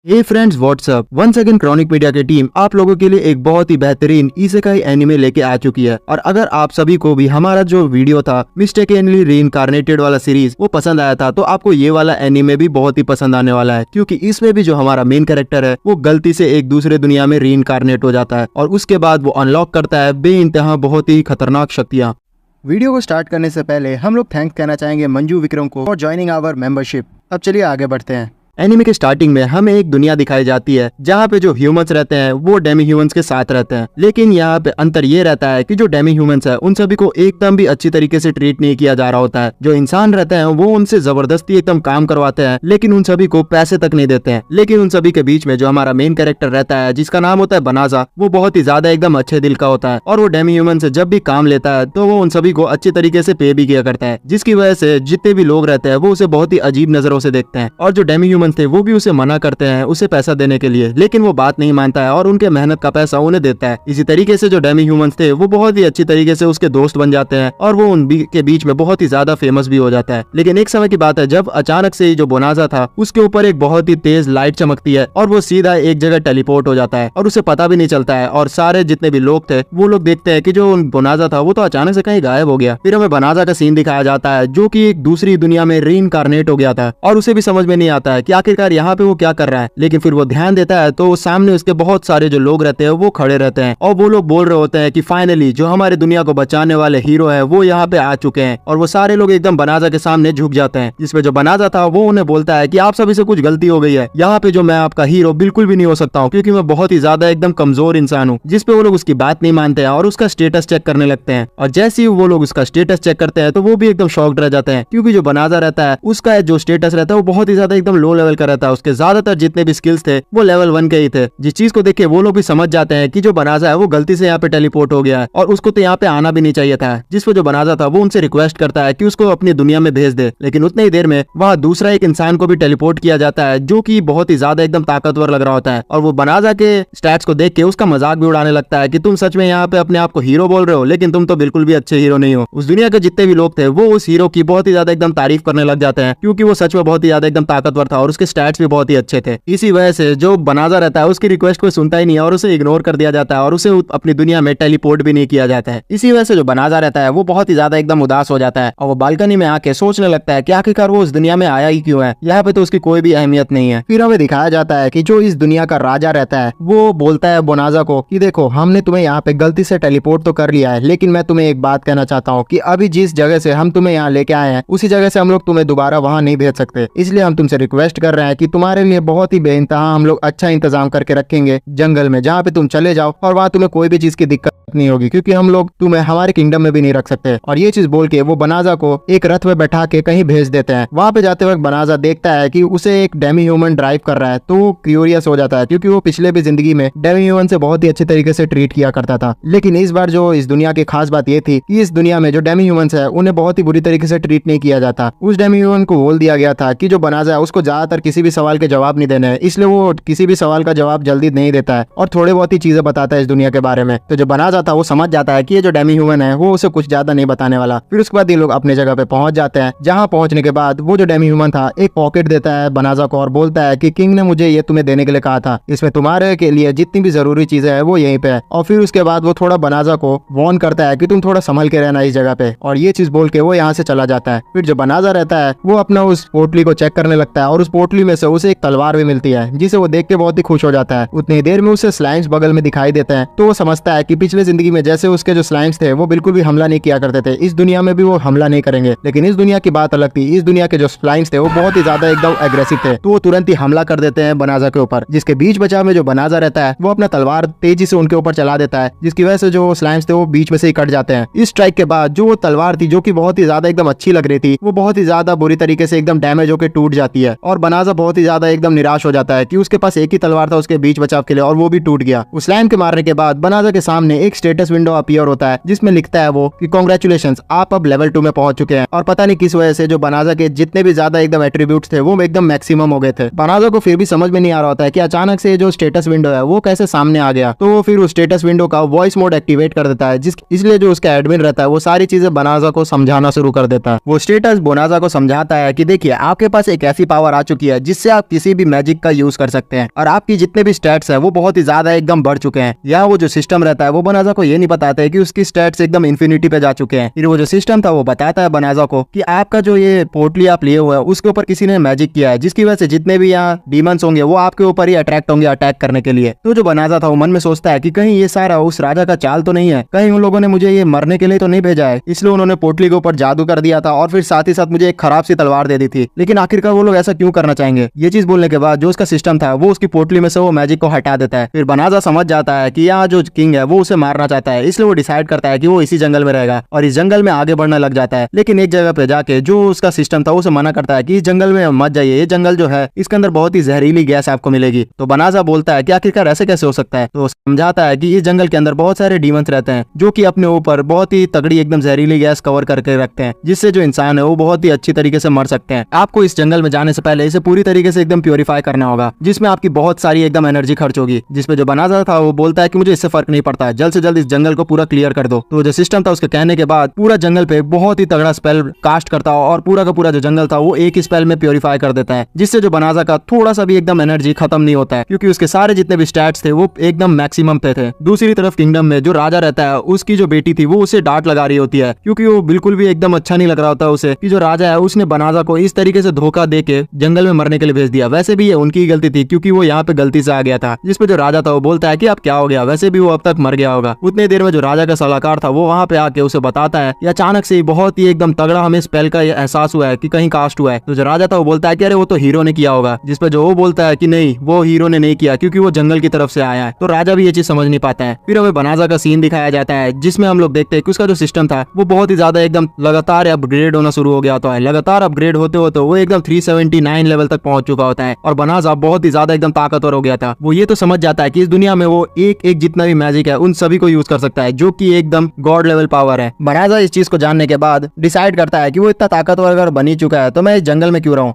हे friends what's up once again Chronic Media की team आप लोगों के लिए एक बहुत ही बेहतरीन इसेकाई एनिमे लेके आ चुकी है। और अगर आप सभी को भी हमारा जो वीडियो था मिस्टेकनली रीइंकार्नेटेड वाला सीरीज वो पसंद आया था तो आपको ये वाला एनिमे भी बहुत ही पसंद आने वाला है, क्योंकि इसमें भी जो हमारा मेन कैरेक्टर है वो गलती से एक दूसरे दुनिया में रीइंकार्नेट हो जाता है और उसके बाद वो अनलॉक करता है बेइंतहा बहुत ही खतरनाक शक्तियाँ। वीडियो को स्टार्ट करने से पहले हम लोग थैंक्स कहना चाहेंगे मंजू विक्रम को फॉर ज्वाइनिंग आवर मेंबरशिप। अब चलिए आगे बढ़ते हैं। एनिमे के स्टार्टिंग में हमें एक दुनिया दिखाई जाती है जहाँ पे जो ह्यूमंस रहते हैं वो डेमी ह्यूमंस के साथ रहते हैं, लेकिन यहाँ पे अंतर ये रहता है कि जो डेमी ह्यूमंस है उन सभी को एकदम भी अच्छी तरीके से ट्रीट नहीं किया जा रहा होता है। जो इंसान रहते हैं वो उनसे जबरदस्ती एकदम काम करवाते हैं, लेकिन उन सभी को पैसे तक नहीं देते हैं। लेकिन उन सभी के बीच में जो हमारा मेन कैरेक्टर रहता है जिसका नाम होता है बनाजा, वो बहुत ही ज्यादा एकदम अच्छे दिल का होता है और वो डेमी ह्यूमन से जब भी काम लेता है तो वो उन सभी को अच्छी तरीके से पे भी किया करता है, जिसकी वजह से जितने भी लोग रहते हैं वो उसे बहुत ही अजीब नजरों से देखते हैं। और जो डेमी ह्यूमन थे वो भी उसे मना करते हैं उसे पैसा देने के लिए, लेकिन वो बात नहीं मानता है और उनके मेहनत का पैसा उन्हें देता है। इसी तरीके से जो डेमी ह्यूमंस थे वो बहुत ही अच्छी तरीके से उसके दोस्त बन जाते हैं और वो के बीच में बहुत ही ज्यादा फेमस भी हो जाता है। लेकिन एक समय की बात है जब अचानक से जो बोनाजा था उसके ऊपर एक बहुत ही तेज लाइट चमकती है और वो सीधा एक जगह टेलीपोर्ट हो जाता है और उसे पता भी नहीं चलता है। और सारे जितने भी लोग थे वो लोग देखते हैं कि जो बोनाजा था वो तो अचानक से कहीं गायब हो गया। फिर हमें बनाजा का सीन दिखाया जाता है जो कि एक दूसरी दुनिया में रीइंकार्नेट हो गया था और उसे भी समझ में नहीं आता है कि आखिरकार यहाँ पे वो क्या कर रहा है। लेकिन फिर वो ध्यान देता है तो सामने उसके बहुत सारे जो लोग रहते हैं वो खड़े रहते हैं और वो लोग बोल रहे होते हैं कि फाइनली जो हमारे दुनिया को बचाने वाले हीरो है वो यहाँ पे आ चुके हैं। और वो सारे लोग एकदम बनाजा के सामने झुक जाते हैं, जिसमें जो बनाजा था वो उन्हें बोलता है कि आप सभी से कुछ गलती हो गई है, यहाँ पे जो मैं आपका हीरो बिल्कुल भी नहीं हो सकता हूँ क्योंकि मैं बहुत ही ज्यादा एकदम कमजोर इंसान हूँ। जिसपे वो लोग उसकी बात नहीं मानते हैं और उसका स्टेटस चेक करने लगते हैं। और जैसे ही वो लोग उसका स्टेटस चेक करते हैं तो वो भी एकदम शॉक्ड रह जाते हैं, क्योंकि जो बनाजा रहता है उसका जो स्टेटस रहता है वो बहुत ही ज्यादा एकदम लो लेवल का रहता है। उसके ज्यादातर जितने भी स्किल्स थे वो लेवल 1 के ही थे, जिस चीज को देख के वो लोग भी समझ जाते हैं कि जो बनाजा है वो गलती से यहाँ पे टेलीपोर्ट हो गया है और उसको तो यहाँ पे आना भी नहीं चाहिए था। जिस पे जो बनाजा था वो उनसे रिक्वेस्ट करता है कि उसको अपनी दुनिया में भेज दे, लेकिन उतनी ही देर में वहाँ दूसरा एक इंसान को भी टेलीपोर्ट किया जाता है जो कि बहुत ही ज्यादा एकदम ताकतवर लग रहा होता है। और वो बनाजा के स्टैट्स को देख के उसका मजाक भी उड़ाने लगता है कि तुम सच में यहाँ पे अपने आप को हीरो बोल रहे हो, लेकिन तुम तो बिल्कुल भी अच्छे हीरो नहीं हो। उस दुनिया के जितने भी लोग थे वो उस हीरो की बहुत ही ज्यादा एकदम तारीफ करने लग जाते हैं, क्योंकि वो सच में बहुत ही ज्यादा एकदम ताकतवर था और उसके स्टैट्स भी बहुत ही अच्छे थे। इसी वजह से जो बनाजा रहता है उसकी रिक्वेस्ट को सुनता ही नहीं है और उसे इग्नोर कर दिया जाता है और उसे अपनी दुनिया में टेलीपोर्ट भी नहीं किया जाता है। इसी वजह से जो बनाजा रहता है वो बहुत ही ज्यादा एकदम उदास हो जाता है और वो बालकनी में आके सोचने लगता है कि आखिरकार वो उस दुनिया में आया ही क्यों है, यहाँ पे तो उसकी कोई भी अहमियत नहीं है। फिर हमें दिखाया जाता है कि जो इस दुनिया का राजा रहता है वो बोलता है बोनाजा को कि देखो हमने तुम्हें यहाँ पे गलती से टेलीपोर्ट तो कर लिया है, लेकिन मैं तुम्हें एक बात कहना चाहता हूँ कि अभी जिस जगह से हम तुम्हें यहाँ लेके आए हैं उसी जगह से हम लोग तुम्हें दोबारा वहाँ नहीं भेज सकते, इसलिए हम तुमसे रिक्वेस्ट कर रहे हैं कि तुम्हारे लिए बहुत ही बेइंतहा हम लोग अच्छा इंतजाम करके रखेंगे जंगल में, जहाँ पे तुम चले जाओ और वहाँ तुम्हें कोई भी चीज की दिक्कत नहीं होगी, क्योंकि हम लोग तुम्हें हमारे किंगडम में भी नहीं रख सकते। और ये चीज बोल के वो बनाजा को एक रथ में बैठा के कहीं भेज देते हैं। वहाँ पे जाते वक्त बनाजा देखता है कि उसे एक डेमी ह्यूमन ड्राइव कर रहा है तो वो क्यूरियस हो जाता है, क्योंकि वो पिछले भी जिंदगी में डेमी ह्यूमन से बहुत ही अच्छे तरीके से ट्रीट किया करता था। लेकिन इस बार जो इस दुनिया की खास बात ये थी कि इस दुनिया में जो डेमी ह्यूमंस है उन्हें बहुत ही बुरी तरीके से ट्रीट नहीं किया जाता। उस डेमी ह्यूमन को बोल दिया गया था कि जो बनाजा है उसको ज्यादातर किसी भी सवाल के जवाब नहीं देने हैं, इसलिए वो किसी भी सवाल का जवाब जल्दी नहीं देता है और थोड़े बहुत ही चीजें बताता है इस दुनिया के बारे में। तो जो बनाजा था वो समझ जाता है कि ये जो डेमी ह्यूमन है वो उसे कुछ ज्यादा नहीं बताने वाला। फिर उसके बाद ये लोग अपने जगह पे पहुंच जाते हैं, जहां पहुंचने के बाद वो जो डेमी ह्यूमन था एक पॉकेट देता है बनाजा को और बोलता है कि किंग ने मुझे ये तुम्हें देने के लिए कहा था, इसमें तुम्हारे के लिए जितनी भी जरूरी चीजें है वो यहीं पे है। और फिर उसके बाद वो थोड़ा बनाजा को वार्न करता है कि तुम थोड़ा संभल के रहना इस जगह पे, और ये चीज बोल के वो यहाँ से चला जाता है। फिर जो बनाजा रहता है वो अपना उस पोटली को चेक करने लगता है और उस पोटली में से उसे एक तलवार भी मिलती है, जिसे वो देख के बहुत ही खुश हो जाता है। उतनी देर में उसे स्लाइम्स बगल में दिखाई देते हैं तो वो समझता है कि पिछले जिंदगी में जैसे उसके जो स्लाइम्स थे वो बिल्कुल भी हमला नहीं किया करते थे, इस दुनिया में भी वो हमला नहीं करेंगे। लेकिन इस दुनिया की बात अलग थी, इस दुनिया के जो स्लाइम्स थे वो बहुत ही ज्यादा एकदम एग्रेसिव थे, तो वो तुरंत ही हमला कर देते हैं बनाजा के ऊपर। जिसके बीच बचाव में जो बनाजा रहता है वो अपना तलवार तेजी से उनके ऊपर चला देता है, जिसकी वजह से जो स्लाइम्स थे वो बीच में से ही कट जाते हैं। इस स्ट्राइक के बाद जो वो तलवार थी जो की बहुत ही ज्यादा एकदम अच्छी लग रही थी वो बहुत ही ज्यादा बुरी तरीके से एकदम डैमेज होकर टूट जाती है और बनाजा बहुत ही ज्यादा एकदम निराश हो जाता है कि उसके पास एक ही तलवार था उसके बीच बचाव के लिए और वो भी टूट गया। उस स्लाइम के मारने के बाद बनाजा के सामने एक स्टेटस विंडो अपीयर होता है जिसमें लिखता है वो कि कांग्रेचुलेशंस, आप अब लेवल 2 में पहुंच चुके हैं। और पता नहीं किस वजह से जो बनाजा के जितने भी ज्यादा एकदम एट्रीब्यूट्स थे वो एकदम मैक्सिमम हो गए थे। बनाजा को फिर भी समझ में नहीं आ रहा होता है कि अचानक से जो स्टेटस विंडो है वो कैसे सामने आ गया। तो वो फिर उस स्टेटस विंडो का वॉइस मोड एक्टिवेट कर देता है, इसलिए जो उसका एडमिन रहता है वो सारी चीजें बनाजा को समझाना शुरू कर देता है। वो स्टेटस बनाजा को समझाता है कि देखिए आपके पास एक ऐसी पावर आ चुकी है जिससे आप किसी भी मैजिक का यूज कर सकते हैं और आपकी जितने भी स्टैट्स है वो बहुत ही ज्यादा एकदम बढ़ चुके हैं। यहाँ वो जो सिस्टम रहता है वो बनाजा को ये नहीं बताता है कि उसकी स्टैट्स एकदम इन्फिनिटी पे जा चुके हैं। फिर वो जो सिस्टम था वो बताता है बनाजा को कि आपका जो ये पोर्टली आप लिए हुए हैं उसके ऊपर किसी ने मैजिक किया है, जिसकी वजह से जितने भी यहाँ डीमंस होंगे वो आपके ऊपर ही अट्रैक्ट होंगे अटैक करने के लिए। तो जो बनाजा था वो मन में सोचता है कि कहीं ये सारा उस राजा का चाल तो नहीं है, कहीं उन लोगों ने मुझे ये मरने के लिए तो नहीं भेजा है, इसलिए उन्होंने पोटली के ऊपर जादू कर दिया था और फिर साथ ही साथ मुझे एक खराब सी तलवार दे दी थी। लेकिन आखिरकार वो लोग ऐसा क्यों करना चाहेंगे? ये चीज बोलने के बाद जो उसका सिस्टम था वो उसकी पोटली में से वो मैजिक को हटा देता है। फिर बनाजा समझ जाता है कि यहाँ जो किंग है वो उसे मारना चाहता है, इसलिए वो डिसाइड करता है कि वो इसी जंगल में रहेगा और इस जंगल में आगे बढ़ने लग जाता है। लेकिन एक जगह पे जाके जो उसका सिस्टम था उसे मना करता है कि इस जंगल में मत जाइए, ये जंगल जो है इसके अंदर बहुत ही जहरीली गैस आपको मिलेगी। तो बनाजा बोलता है कि आखिरकार ऐसे कैसे हो सकता है? तो समझाता है कि इस जंगल के अंदर बहुत सारे डीमंस रहते हैं जो कि अपने ऊपर बहुत ही तगड़ी एकदम जहरीली गैस कवर करके रखते हैं, जिससे जो इंसान है वो बहुत ही अच्छी तरीके से मर सकते हैं। आपको इस जंगल में जाने से पहले इसे पूरी तरीके से एकदम प्योरीफाई करना होगा, जिसमें आपकी बहुत सारी एकदम एनर्जी खर्च होगी। जिसपे जो बनाजा था वो बोलता है कि मुझे इससे फर्क नहीं पड़ता, जल्द से जल्द इस जंगल को पूरा क्लियर कर दो। तो जो सिस्टम था उसके कहने के बाद पूरा जंगल पे बहुत ही तगड़ा स्पेल कास्ट करता है और पूरा का पूरा जो जंगल था वो एक ही स्पेल में प्योरीफाई कर देता है, जिससे जो बनाजा का थोड़ा सा भी एकदम एनर्जी खत्म नहीं होता है, क्योंकि उसके सारे जितने भी स्टैट्स थे वो एकदम मैक्सिमम पे थे। दूसरी तरफ किंगडम में जो राजा रहता है उसकी जो बेटी थी वो उसे डांट लगा रही होती है, क्योंकि वो बिल्कुल भी एकदम अच्छा नहीं लग रहा होता उसे कि जो राजा है उसने बनाजा को इस तरीके से धोखा दे के जंगल में मरने के लिए भेज दिया। वैसे भी ये उनकी गलती थी क्योंकि वो यहाँ पे गलती से आ गया था। जिसपे जो राजा था वो बोलता है कि अब क्या हो गया, वैसे भी वो अब तक मर गया होगा। उतनी देर में जो राजा का सलाहकार था वो वहाँ पे आके उसे बताता है कि अचानक से बहुत ही एकदम तगड़ा हमें स्पेल का एहसास हुआ है कि कहीं कास्ट हुआ है। तो जो राजा था वो बोलता है कि अरे वो तो हीरो ने किया होगा, जिसपे जो वो बोलता है कि नहीं, वो हीरो ने नहीं किया क्योंकि वो जंगल की तरफ से आया है। तो राजा भी ये चीज समझ नहीं पाता है। फिर हमें बनाजा का सीन दिखाया जाता है जिसमें हम लोग देखते हैं कि उसका जो सिस्टम था वो बहुत ही ज्यादा एकदम लगातार अपग्रेड होना शुरू हो गया होता है। लगातार अपग्रेड होते होते वो एकदम 379 लेवल तक पहुंच चुका होता है और बनाजा बहुत ही ज्यादा एकदम ताकतवर हो गया था। वो ये तो समझ जाता है कि इस दुनिया में वो एक एक जितना भी मैजिक है उन सभी को यूज कर सकता है, जो कि एकदम गॉड लेवल पावर है। बनाजा इस चीज को जानने के बाद डिसाइड करता है कि वो इतना ताकतवर अगर बन ही चुका है तो मैं इस जंगल में क्यों रहूं।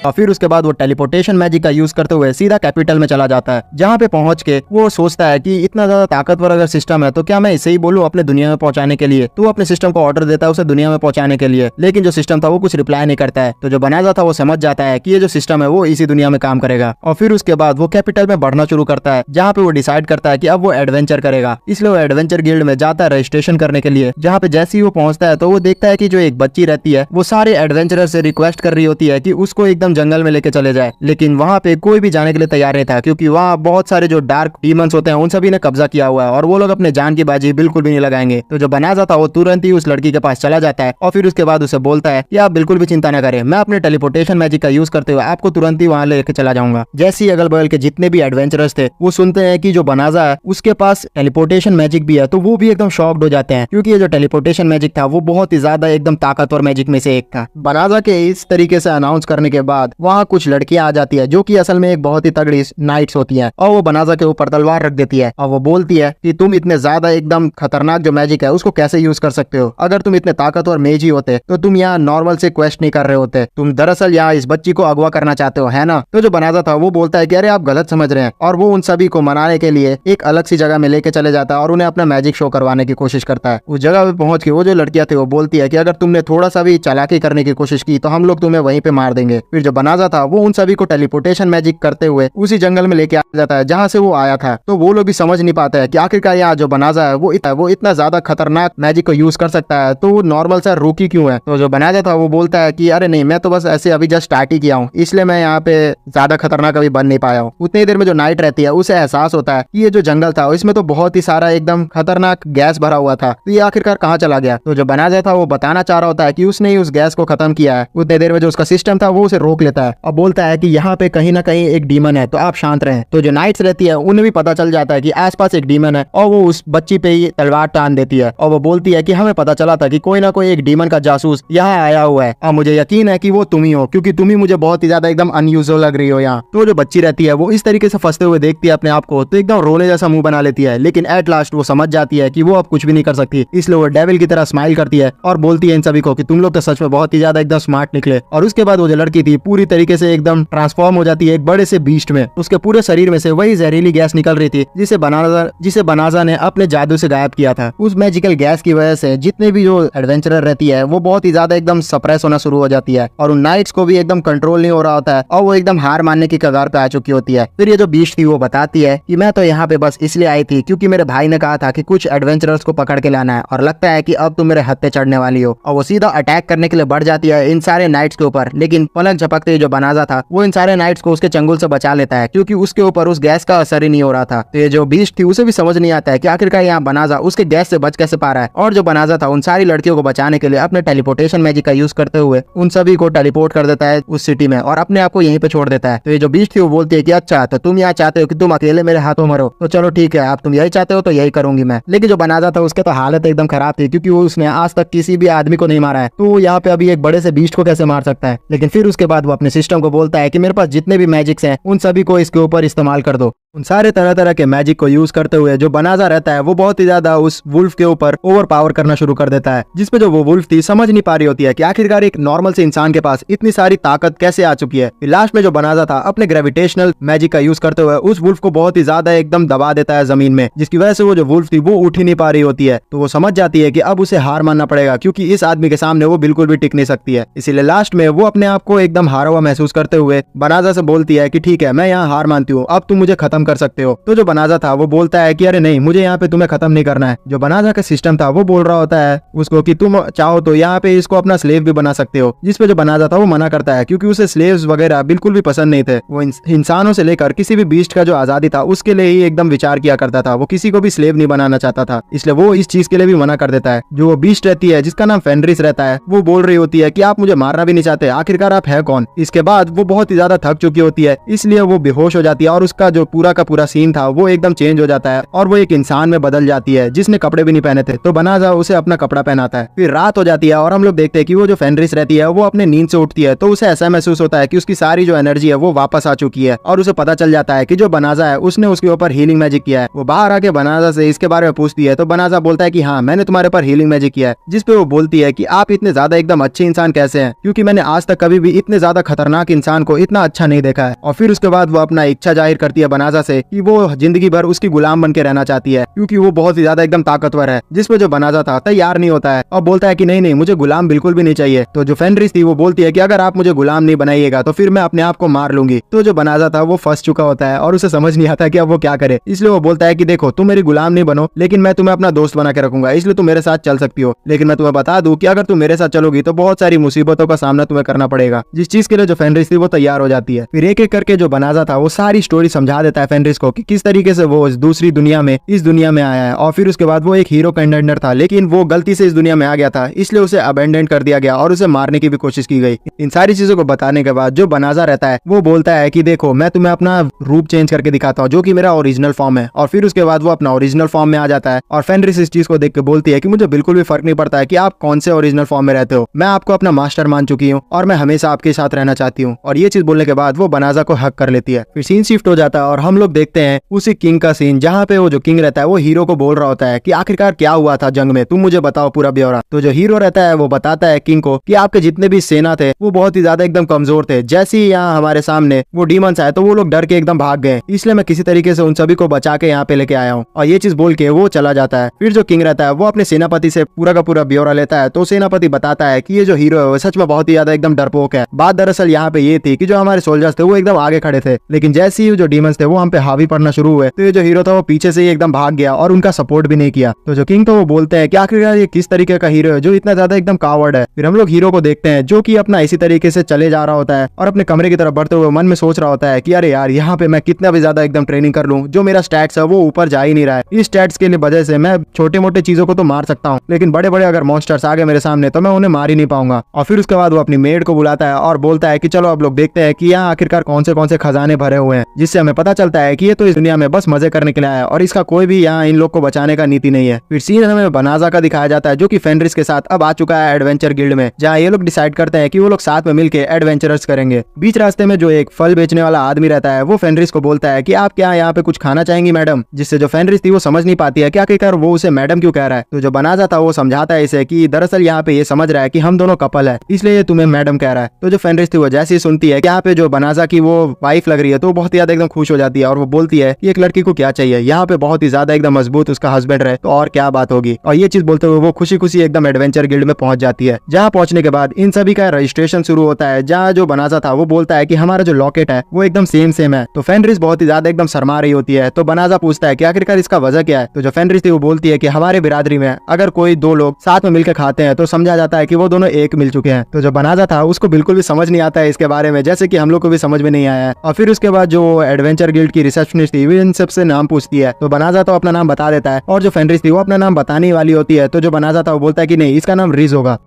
और फिर उसके बाद वो टेलीपोर्टेशन मैजिक का यूज करते हुए सीधा कैपिटल में चला जाता है, जहाँ पे पहुंच के वो सोचता है कि इतना ज्यादा ताकतवर अगर सिस्टम है तो क्या मैं इसे ही बोलूं अपने दुनिया में पहुंचाने के लिए। तो वो अपने सिस्टम को ऑर्डर देता है उसे दुनिया में पहुंचाने के लिए, लेकिन जो सिस्टम था वो कुछ रिप्लाई नहीं करता है। तो जो बनाजा था वो समझ जाता है कि ये जो सिस्टम है वो इसी दुनिया में काम करेगा। और फिर उसके बाद वो कैपिटल में बढ़ना शुरू करता है, जहाँ पे वो डिसाइड करता है कि अब वो एडवेंचर करेगा। इसलिए वो एडवेंचर गिल्ड में जाता है रजिस्ट्रेशन करने के लिए, जहाँ पे जैसे ही वो पहुंचता है तो वो देखता है कि जो एक बच्ची रहती है वो सारे एडवेंचरर से रिक्वेस्ट कर रही होती है कि उसको एकदम जंगल में लेके चले जाए। लेकिन वहाँ पे कोई भी जाने के लिए तैयार नहीं था, क्योंकि वहाँ बहुत सारे जो डार्क डीमंस होते हैं उन सभी ने कब्जा किया हुआ है और वो लोग अपने जान की बाजी बिल्कुल भी नहीं लगाएंगे। तो जो बनाजा था वो तुरंत ही उस लड़की के पास चला जाता है और फिर उसके बाद उसे बोलता है कि आप बिल्कुल भी चिंता न करें, मैं अपने टेलीपोर्टेशन मैजिक का यूज करते हुए आपको तुरंत ही वहाँ लेके चला जाऊंगा। जैसे ही अगल बगल के जितने भी एडवेंचरर्स थे वो सुनते हैं कि जो बनाजा है उसके पास टेलीपोर्टेशन मैजिक भी है, तो वो भी एकदम शॉक्ड हो जाते हैं, क्योंकि ये जो टेलीपोर्टेशन मैजिक था वो बहुत ही ज्यादा एकदम ताकतवर मैजिक में से एक था। बनाजा के इस तरीके से अनाउंस करने के बाद वहाँ कुछ लड़कियां आ जाती है जो कि असल में एक बहुत ही तगड़ी नाइट्स होती हैं, और वो बनाजा के ऊपर तलवार रख देती है और वो बोलती है कि तुम इतने ज्यादा एकदम खतरनाक जो मैजिक है उसको कैसे यूज कर सकते हो। अगर तुम इतने ताकतवर मेज ही होते तो तुम यहाँ नॉर्मल से क्वेस्ट नहीं कर रहे होते, तुम दरअसल यहाँ इस बच्ची को अगवा करना चाहते हो, है ना। तो जो बनाजा था वो बोलता है कि अरे आप गलत समझ रहे हैं, और वो उन सभी को मनाने के लिए एक अलग सी जगह में लेके चले जाता है और उन्हें अपना मैजिक शो करवाने की कोशिश करता है। उस जगह पे पहुंच के वो जो लड़कियां थी वो बोलती है कि अगर तुमने थोड़ा सा भी चालाकी करने की कोशिश की तो हम लोग तुम्हें वहीं पे मार देंगे। फिर जो बनाजा था वो उन सभी को टेलीपोर्टेशन मैजिक करते हुए उसी जंगल में लेके आ जाता है जहाँ से वो आया था। तो वो लोग भी समझ नहीं पाते हैं कि आखिरकार यहाँ जो बनाजा है वो इतना ज्यादा खतरनाक मैजिक को यूज कर सकता है, तो वो नॉर्मल सा रूकी क्यों है। तो जो बनाजा था वो बोलता है कि अरे नहीं, मैं तो बस ऐसे अभी जस्ट स्टार्ट ही किया हूँ, इसलिए मैं यहाँ पे ज्यादा खतरनाक अभी बन नहीं पाया हूँ। उतनी देर में जो नाइट रहती है उसे एहसास होता है कि ये जो जंगल था इसमें तो बहुत ही सारा एकदम खतरनाक गैस भरा हुआ था, तो ये आखिरकार कहाँ चला गया। तो जो बनाजा था वो बताना चाह रहा होता है कि उसने ही उस गैस को खत्म किया है। उतनी देर में जो उसका सिस्टम था वो उसे रोकने रोक लेता है और बोलता है कि यहाँ पे कहीं ना कहीं एक डीमन है, तो आप शांत रहें। तो जो नाइट्स रहती है उन्हें भी पता चल जाता है कि आसपास एक डीमन है और वो उस बच्ची पे ही तलवार तान देती है और वो बोलती है कि हमें पता चला था कि कोई ना कोई एक डीमन का जासूस यहाँ आया हुआ है और मुझे यकीन है कि वो तुम ही हो, क्योंकि तुम ही मुझे बहुत ही ज्यादा एकदम अनयूजुअल लग रही हो यहाँ। तो जो बच्ची रहती है वो इस तरीके से फंसते हुए देखती है अपने आप को, तो एकदम रोने जैसा मुंह बना लेती है, लेकिन एट लास्ट वो समझ जाती है कि वो अब कुछ भी नहीं कर सकती, इसलिए वो डेविल की तरह स्माइल करती है और बोलती है इन सभी को कि तुम लोग तो सच में बहुत ही ज्यादा एकदम स्मार्ट निकले। और उसके बाद वो जो लड़की थी पूरी तरीके से एकदम ट्रांसफॉर्म हो जाती है एक बड़े से बीस्ट में। उसके पूरे शरीर में से वही जहरीली गैस निकल रही थी जिसे बनाजा ने अपने जादू से गायब किया था। उस मैजिकल गैस की वजह से जितने भी जो एडवेंचरर रहती है वो बहुत ही ज्यादा एकदम सप्रेस होना शुरू हो जाती है और उन नाइट्स को भी एकदम कंट्रोल नहीं हो रहा होता है और वो एकदम हार मानने की कगार पे आ चुकी होती है। फिर ये जो बीस्ट थी वो बताती है कि मैं तो यहाँ पे बस इसलिए आई थी क्योंकि मेरे भाई ने कहा था कि कुछ एडवेंचरर्स को पकड़ के लाना है और लगता है कि अब तुम मेरे हत्थे चढ़ने वाली हो। और वो सीधा अटैक करने के लिए बढ़ जाती है इन सारे नाइट्स के ऊपर, लेकिन पलक झपकते जो बनाजा था वो इन सारे नाइट्स को उसके चंगुल से बचा लेता है क्योंकि उसके ऊपर उस गैस का असर ही नहीं हो रहा था। तो ये जो बीस्ट थी उसे भी समझ नहीं आता है कि आखिरकार यहाँ बनाजा उसके गैस से बच कैसे पा रहा है। और जो बनाजा था उन सारी लड़कियों को बचाने के लिए अपने टेलीपोर्टेशन मैजिक का यूज करते हुए उन सभी को टेलीपोर्ट कर देता है उस सिटी में और अपने आप को यहीं पे छोड़ देता है। तो ये जो बीस्ट थी वो बोलती है कि अच्छा तो तुम यहाँ चाहते हो कि तुम अकेले मेरे हाथों मरो, तो चलो ठीक है, आप तुम यही चाहते हो तो यही करूंगी मैं। लेकिन जो बनाजा था उसके तो हालत एकदम खराब थी क्योंकि वो उसने आज तक किसी भी आदमी को नहीं मारा है, तो यहाँ पे अभी एक बड़े से बीस्ट को कैसे मार सकता है। लेकिन फिर उसके बाद वो अपने सिस्टम को बोलता है कि मेरे पास जितने भी मैजिक्स हैं उन सभी को इसके ऊपर इस्तेमाल कर दो। उन सारे तरह तरह के मैजिक को यूज करते हुए जो बनाजा रहता है वो बहुत ही ज्यादा उस वुल्फ के ऊपर ओवर पावर करना शुरू कर देता है, जिसपे जो वो वुल्फ थी समझ नहीं पा रही होती है कि आखिरकार एक नॉर्मल से इंसान के पास इतनी सारी ताकत कैसे आ चुकी है। लास्ट में जो बनाजा था अपने ग्रेविटेशनल मैजिक का यूज करते हुए उस वुल्फ को बहुत ही ज्यादा एकदम दबा देता है जमीन में, जिसकी वजह से वो जो वुल्फ थी वो उठ ही नहीं पा रही होती है। तो वो समझ जाती है कि अब उसे हार मानना पड़ेगा क्योंकि इस आदमी के सामने वो बिल्कुल भी टिक नहीं सकती है। इसीलिए लास्ट में वो अपने आप को एकदम हारा हुआ महसूस करते हुए बनाजा से बोलती है कि ठीक है, मैं यहाँ हार मानती हूँ, अब तुम मुझे खत्म कर सकते हो। तो जो बनाजा था वो बोलता है कि अरे नहीं, मुझे यहाँ पे तुम्हें खत्म नहीं करना है। जो बनाजा का सिस्टम था वो बोल रहा होता है उसको कि तुम चाहो तो यहाँ पे इसको अपना स्लेव भी बना सकते हो, जिसपे जो बनाजा था वो मना करता है क्योंकि उसे स्लेव्स वगैरह बिल्कुल भी पसंद नहीं थे। वो इंसानों से लेकर किसी भी बीस्ट का जो आजादी था उसके लिए ही एकदम विचार किया करता था, वो किसी को भी स्लेव नहीं बनाना चाहता था, इसलिए वो इस चीज के लिए भी मना कर देता है। जो वो बीस्ट रहती है जिसका नाम फेनरिस रहता है वो बोल रही होती है कि आप मुझे मारना भी नहीं चाहते, आखिरकार आप है कौन। इसके बाद वो बहुत ही ज्यादा थक चुकी होती है इसलिए वो बेहोश हो जाती है और उसका जो पूरा का पूरा सीन था वो एकदम चेंज हो जाता है और वो एक इंसान में बदल जाती है जिसने कपड़े भी नहीं पहने थे। तो बनाजा उसे अपना कपड़ा पहनाता है। फिर रात हो जाती है और हम लोग देखते हैं कि वो जो फेनरिस रहती है वो अपने नींद से उठती है, तो उसे ऐसा महसूस होता है कि उसकी सारी जो एनर्जी है वो वापस आ चुकी है और उसे पता चल जाता है कि जो बनाजा है उसने उसके ऊपर हीलिंग मैजिक किया है। वो बाहर आके बनाजा से इसके बारे में पूछती है तो बनाजा बोलता है कि हाँ, मैंने तुम्हारे ऊपर हीलिंग मैजिक किया है, जिसपे वो बोलती है कि आप इतने ज्यादा एकदम अच्छे इंसान कैसे हैं, क्योंकि मैंने आज तक कभी भी इतने ज्यादा खतरनाक इंसान को इतना अच्छा नहीं देखा है। और फिर उसके बाद वो अपना इच्छा जाहिर करती है बनाजा से कि वो जिंदगी भर उसकी गुलाम बन के रहना चाहती है क्योंकि वो बहुत ही ज्यादा एकदम ताकतवर है, जिसपे जो बनाजा था तैयार नहीं होता है और बोलता है कि नहीं नहीं, मुझे गुलाम बिल्कुल भी नहीं चाहिए। तो जो फेनरिस थी वो बोलती है कि अगर आप मुझे गुलाम नहीं बनाइएगा तो फिर मैं अपने आप को मार लूंगी। तो जो बनाजा था वो फंस चुका होता है और उसे समझ नहीं आता कि अब वो क्या करे, इसलिए वो बोलता है कि देखो, तुम मेरी गुलाम नहीं बनो, लेकिन मैं तुम्हें अपना दोस्त बना के रखूंगा, इसलिए तुम मेरे साथ चल सकती हो। लेकिन मैं तुम्हें बता दूं कि अगर तुम मेरे साथ चलोगी तो बहुत सारी मुसीबतों का सामना तुम्हें करना पड़ेगा, जिस चीज के लिए जो फेनरिस थी वो तैयार हो जाती है। फिर एक एक करके जो बनाजा था वो सारी स्टोरी समझा देता है फेनरिस को कि किस तरीके से वो दूसरी दुनिया में इस दुनिया में आया है। और फिर उसके बाद वो एक हीरो कंटेंडर था, लेकिन वो गलती से इस दुनिया में आ गया था, इसलिए उसे अबेंडन कर दिया गया और उसे मारने की भी कोशिश की गई। इन सारी चीजों को बताने के बाद जो बनाजा रहता है वो बोलता है कि देखो, मैं तुम्हें अपना रूप चेंज करके दिखाता हूँ जो कि मेरा ओरिजिनल फॉर्म है। और फिर उसके बाद वो अपना ओरिजिनल फॉर्म में आ जाता है और फेनरिस इस चीज को देख के बोलती है कि मुझे बिल्कुल भी फर्क नहीं पड़ता है कि आप कौन से ओरिजिनल फॉर्म में रहते हो, मैं आपको अपना मास्टर मान चुकी हूँ और मैं हमेशा आपके साथ रहना चाहती हूँ। और ये चीज बोलने के बाद वो बनाजा को हक कर लेती है। फिर सीन शिफ्ट हो जाता है और हम लोग देखते हैं उसी किंग का सीन, जहाँ पे वो जो किंग रहता है वो हीरो को बोल रहा होता है कि आखिरकार क्या हुआ था जंग में, तुम मुझे बताओ पूरा ब्यौरा। तो जो हीरो रहता है वो बताता है किंग को कि आपके जितने भी सेना थे वो बहुत ही ज्यादा एकदम कमजोर थे, जैसे ही यहाँ हमारे सामने वो डीमंस आए तो वो लोग डर के एकदम भाग गए, इसलिए मैं किसी तरीके से उन सभी को बचा के यहाँ पे लेके आया हूँ। और ये चीज बोल के वो चला जाता है। फिर जो किंग रहता है वो अपने सेनापति से पूरा का पूरा ब्यौरा लेता है, तो सेनापति बताता है कि ये जो हीरो है वो सच में बहुत ही ज्यादा एकदम डरपोक है। बात दरअसल यहाँ पे ये थी कि जो हमारे सोल्जर्स थे वो एकदम आगे खड़े थे, लेकिन जैसे ही जो डीमंस थे वो हम पे हावी पड़ना शुरू हुए तो ये जो हीरो था वो पीछे से ही एकदम भाग गया और उनका सपोर्ट भी नहीं किया। तो जो किंग तो वो बोलते हैं कि आखिरकार ये किस तरीके का हीरो है जो इतना ज्यादा एकदम कावर्ड है। फिर हम लोग हीरो को देखते हैं जो कि अपना इसी तरीके से चले जा रहा होता है और अपने कमरे की तरफ बढ़ते हुए मन में सोच रहा होता है कि अरे यार यहाँ पे मैं कितना भी ज्यादा एकदम ट्रेनिंग कर लूं, जो मेरा स्टैट्स है वो ऊपर जा ही नहीं रहा है। इस स्टैट्स के लिए वजह से मैं छोटे मोटे चीजों को तो मार सकता हूँ, लेकिन बड़े बड़े अगर मॉन्स्टर्स आ गए मेरे सामने तो मैं उन्हें मार ही नहीं पाऊंगा। और फिर उसके बाद वो अपनी मेड को बुलाता है और बोलता है कि चलो अब लोग देखते हैं कि यहाँ आखिरकार कौन से खजाने भरे हुए हैं, जिससे हमें पता चलता है कि ये तो इस दुनिया में बस मजे करने के लिए आया है और इसका कोई भी यहाँ इन लोग को बचाने का नीति नहीं है। फिर सीन हमें बनाजा का दिखाया जाता है जो कि फेनरिस के साथ अब आ चुका है एडवेंचर गिल्ड में, जहाँ ये लोग डिसाइड करते हैं कि वो लोग साथ में मिलकर एडवेंचरस करेंगे। बीच रास्ते में जो एक फल बेचने वाला आदमी रहता है वो फेनरिस को बोलता है कि आप क्या यहाँ पे कुछ खाना चाहेंगी मैडम, जिससे जो फेनरिस थी वो समझ नहीं पाती है क्या आखिरकार वो उसे मैडम क्यों कह रहा है। तो जो बनाजा था वो समझाता है इसे कि दरअसल यहाँ पे ये समझ रहा है कि हम दोनों कपल है, इसलिए ये तुम्हें मैडम कह रहा है। तो जो फेनरिस थी वो जैसे ही सुनती है कि यहाँ पे जो बनाजा की वो वाइफ लग रही है तो वो बहुत ज्यादा एकदम खुश हो जाती है और वो बोलती है कि एक लड़की को क्या चाहिए, यहाँ पे बहुत ही ज्यादा एकदम मजबूत उसका हस्बैंड रहे तो और क्या बात होगी। और ये चीज बोलते हुए वो खुशी खुशी एकदम एडवेंचर गिल्ड में पहुंच जाती है, जहाँ पहुंचने के बाद इन सभी का रजिस्ट्रेशन शुरू होता है, जहाँ जो बनाजा था वो बोलता है कि हमारा जो लॉकेट है वो एकदम सेम है। तो फेनरिस बहुत ही ज्यादा एकदम शर्मा रही होती है, तो बनाजा पूछता है कि आखिरकार इसका वजह क्या है। तो जो फेनरिस थी वो बोलती है कि हमारे बिरादरी में अगर कोई दो लोग साथ में मिलकर खाते हैं तो समझा जाता है कि वो दोनों एक मिल चुके हैं। तो जो बनाजा था उसको बिल्कुल भी समझ नहीं आता है इसके बारे में, जैसे कि हम लोग को भी समझ में नहीं आया है। और फिर उसके बाद जो एडवेंचर गिल्ड की रिसेप्शनिस्ट थी वो इन सबसे नाम पूछती है, तो बनाजा तो अपना नाम बता देता है और जो फेनरिस थी वो अपना नाम बताने वाली होती है। तो जो बनाजा था वो बोलता है कि नहीं, इसका नाम रिज होगा।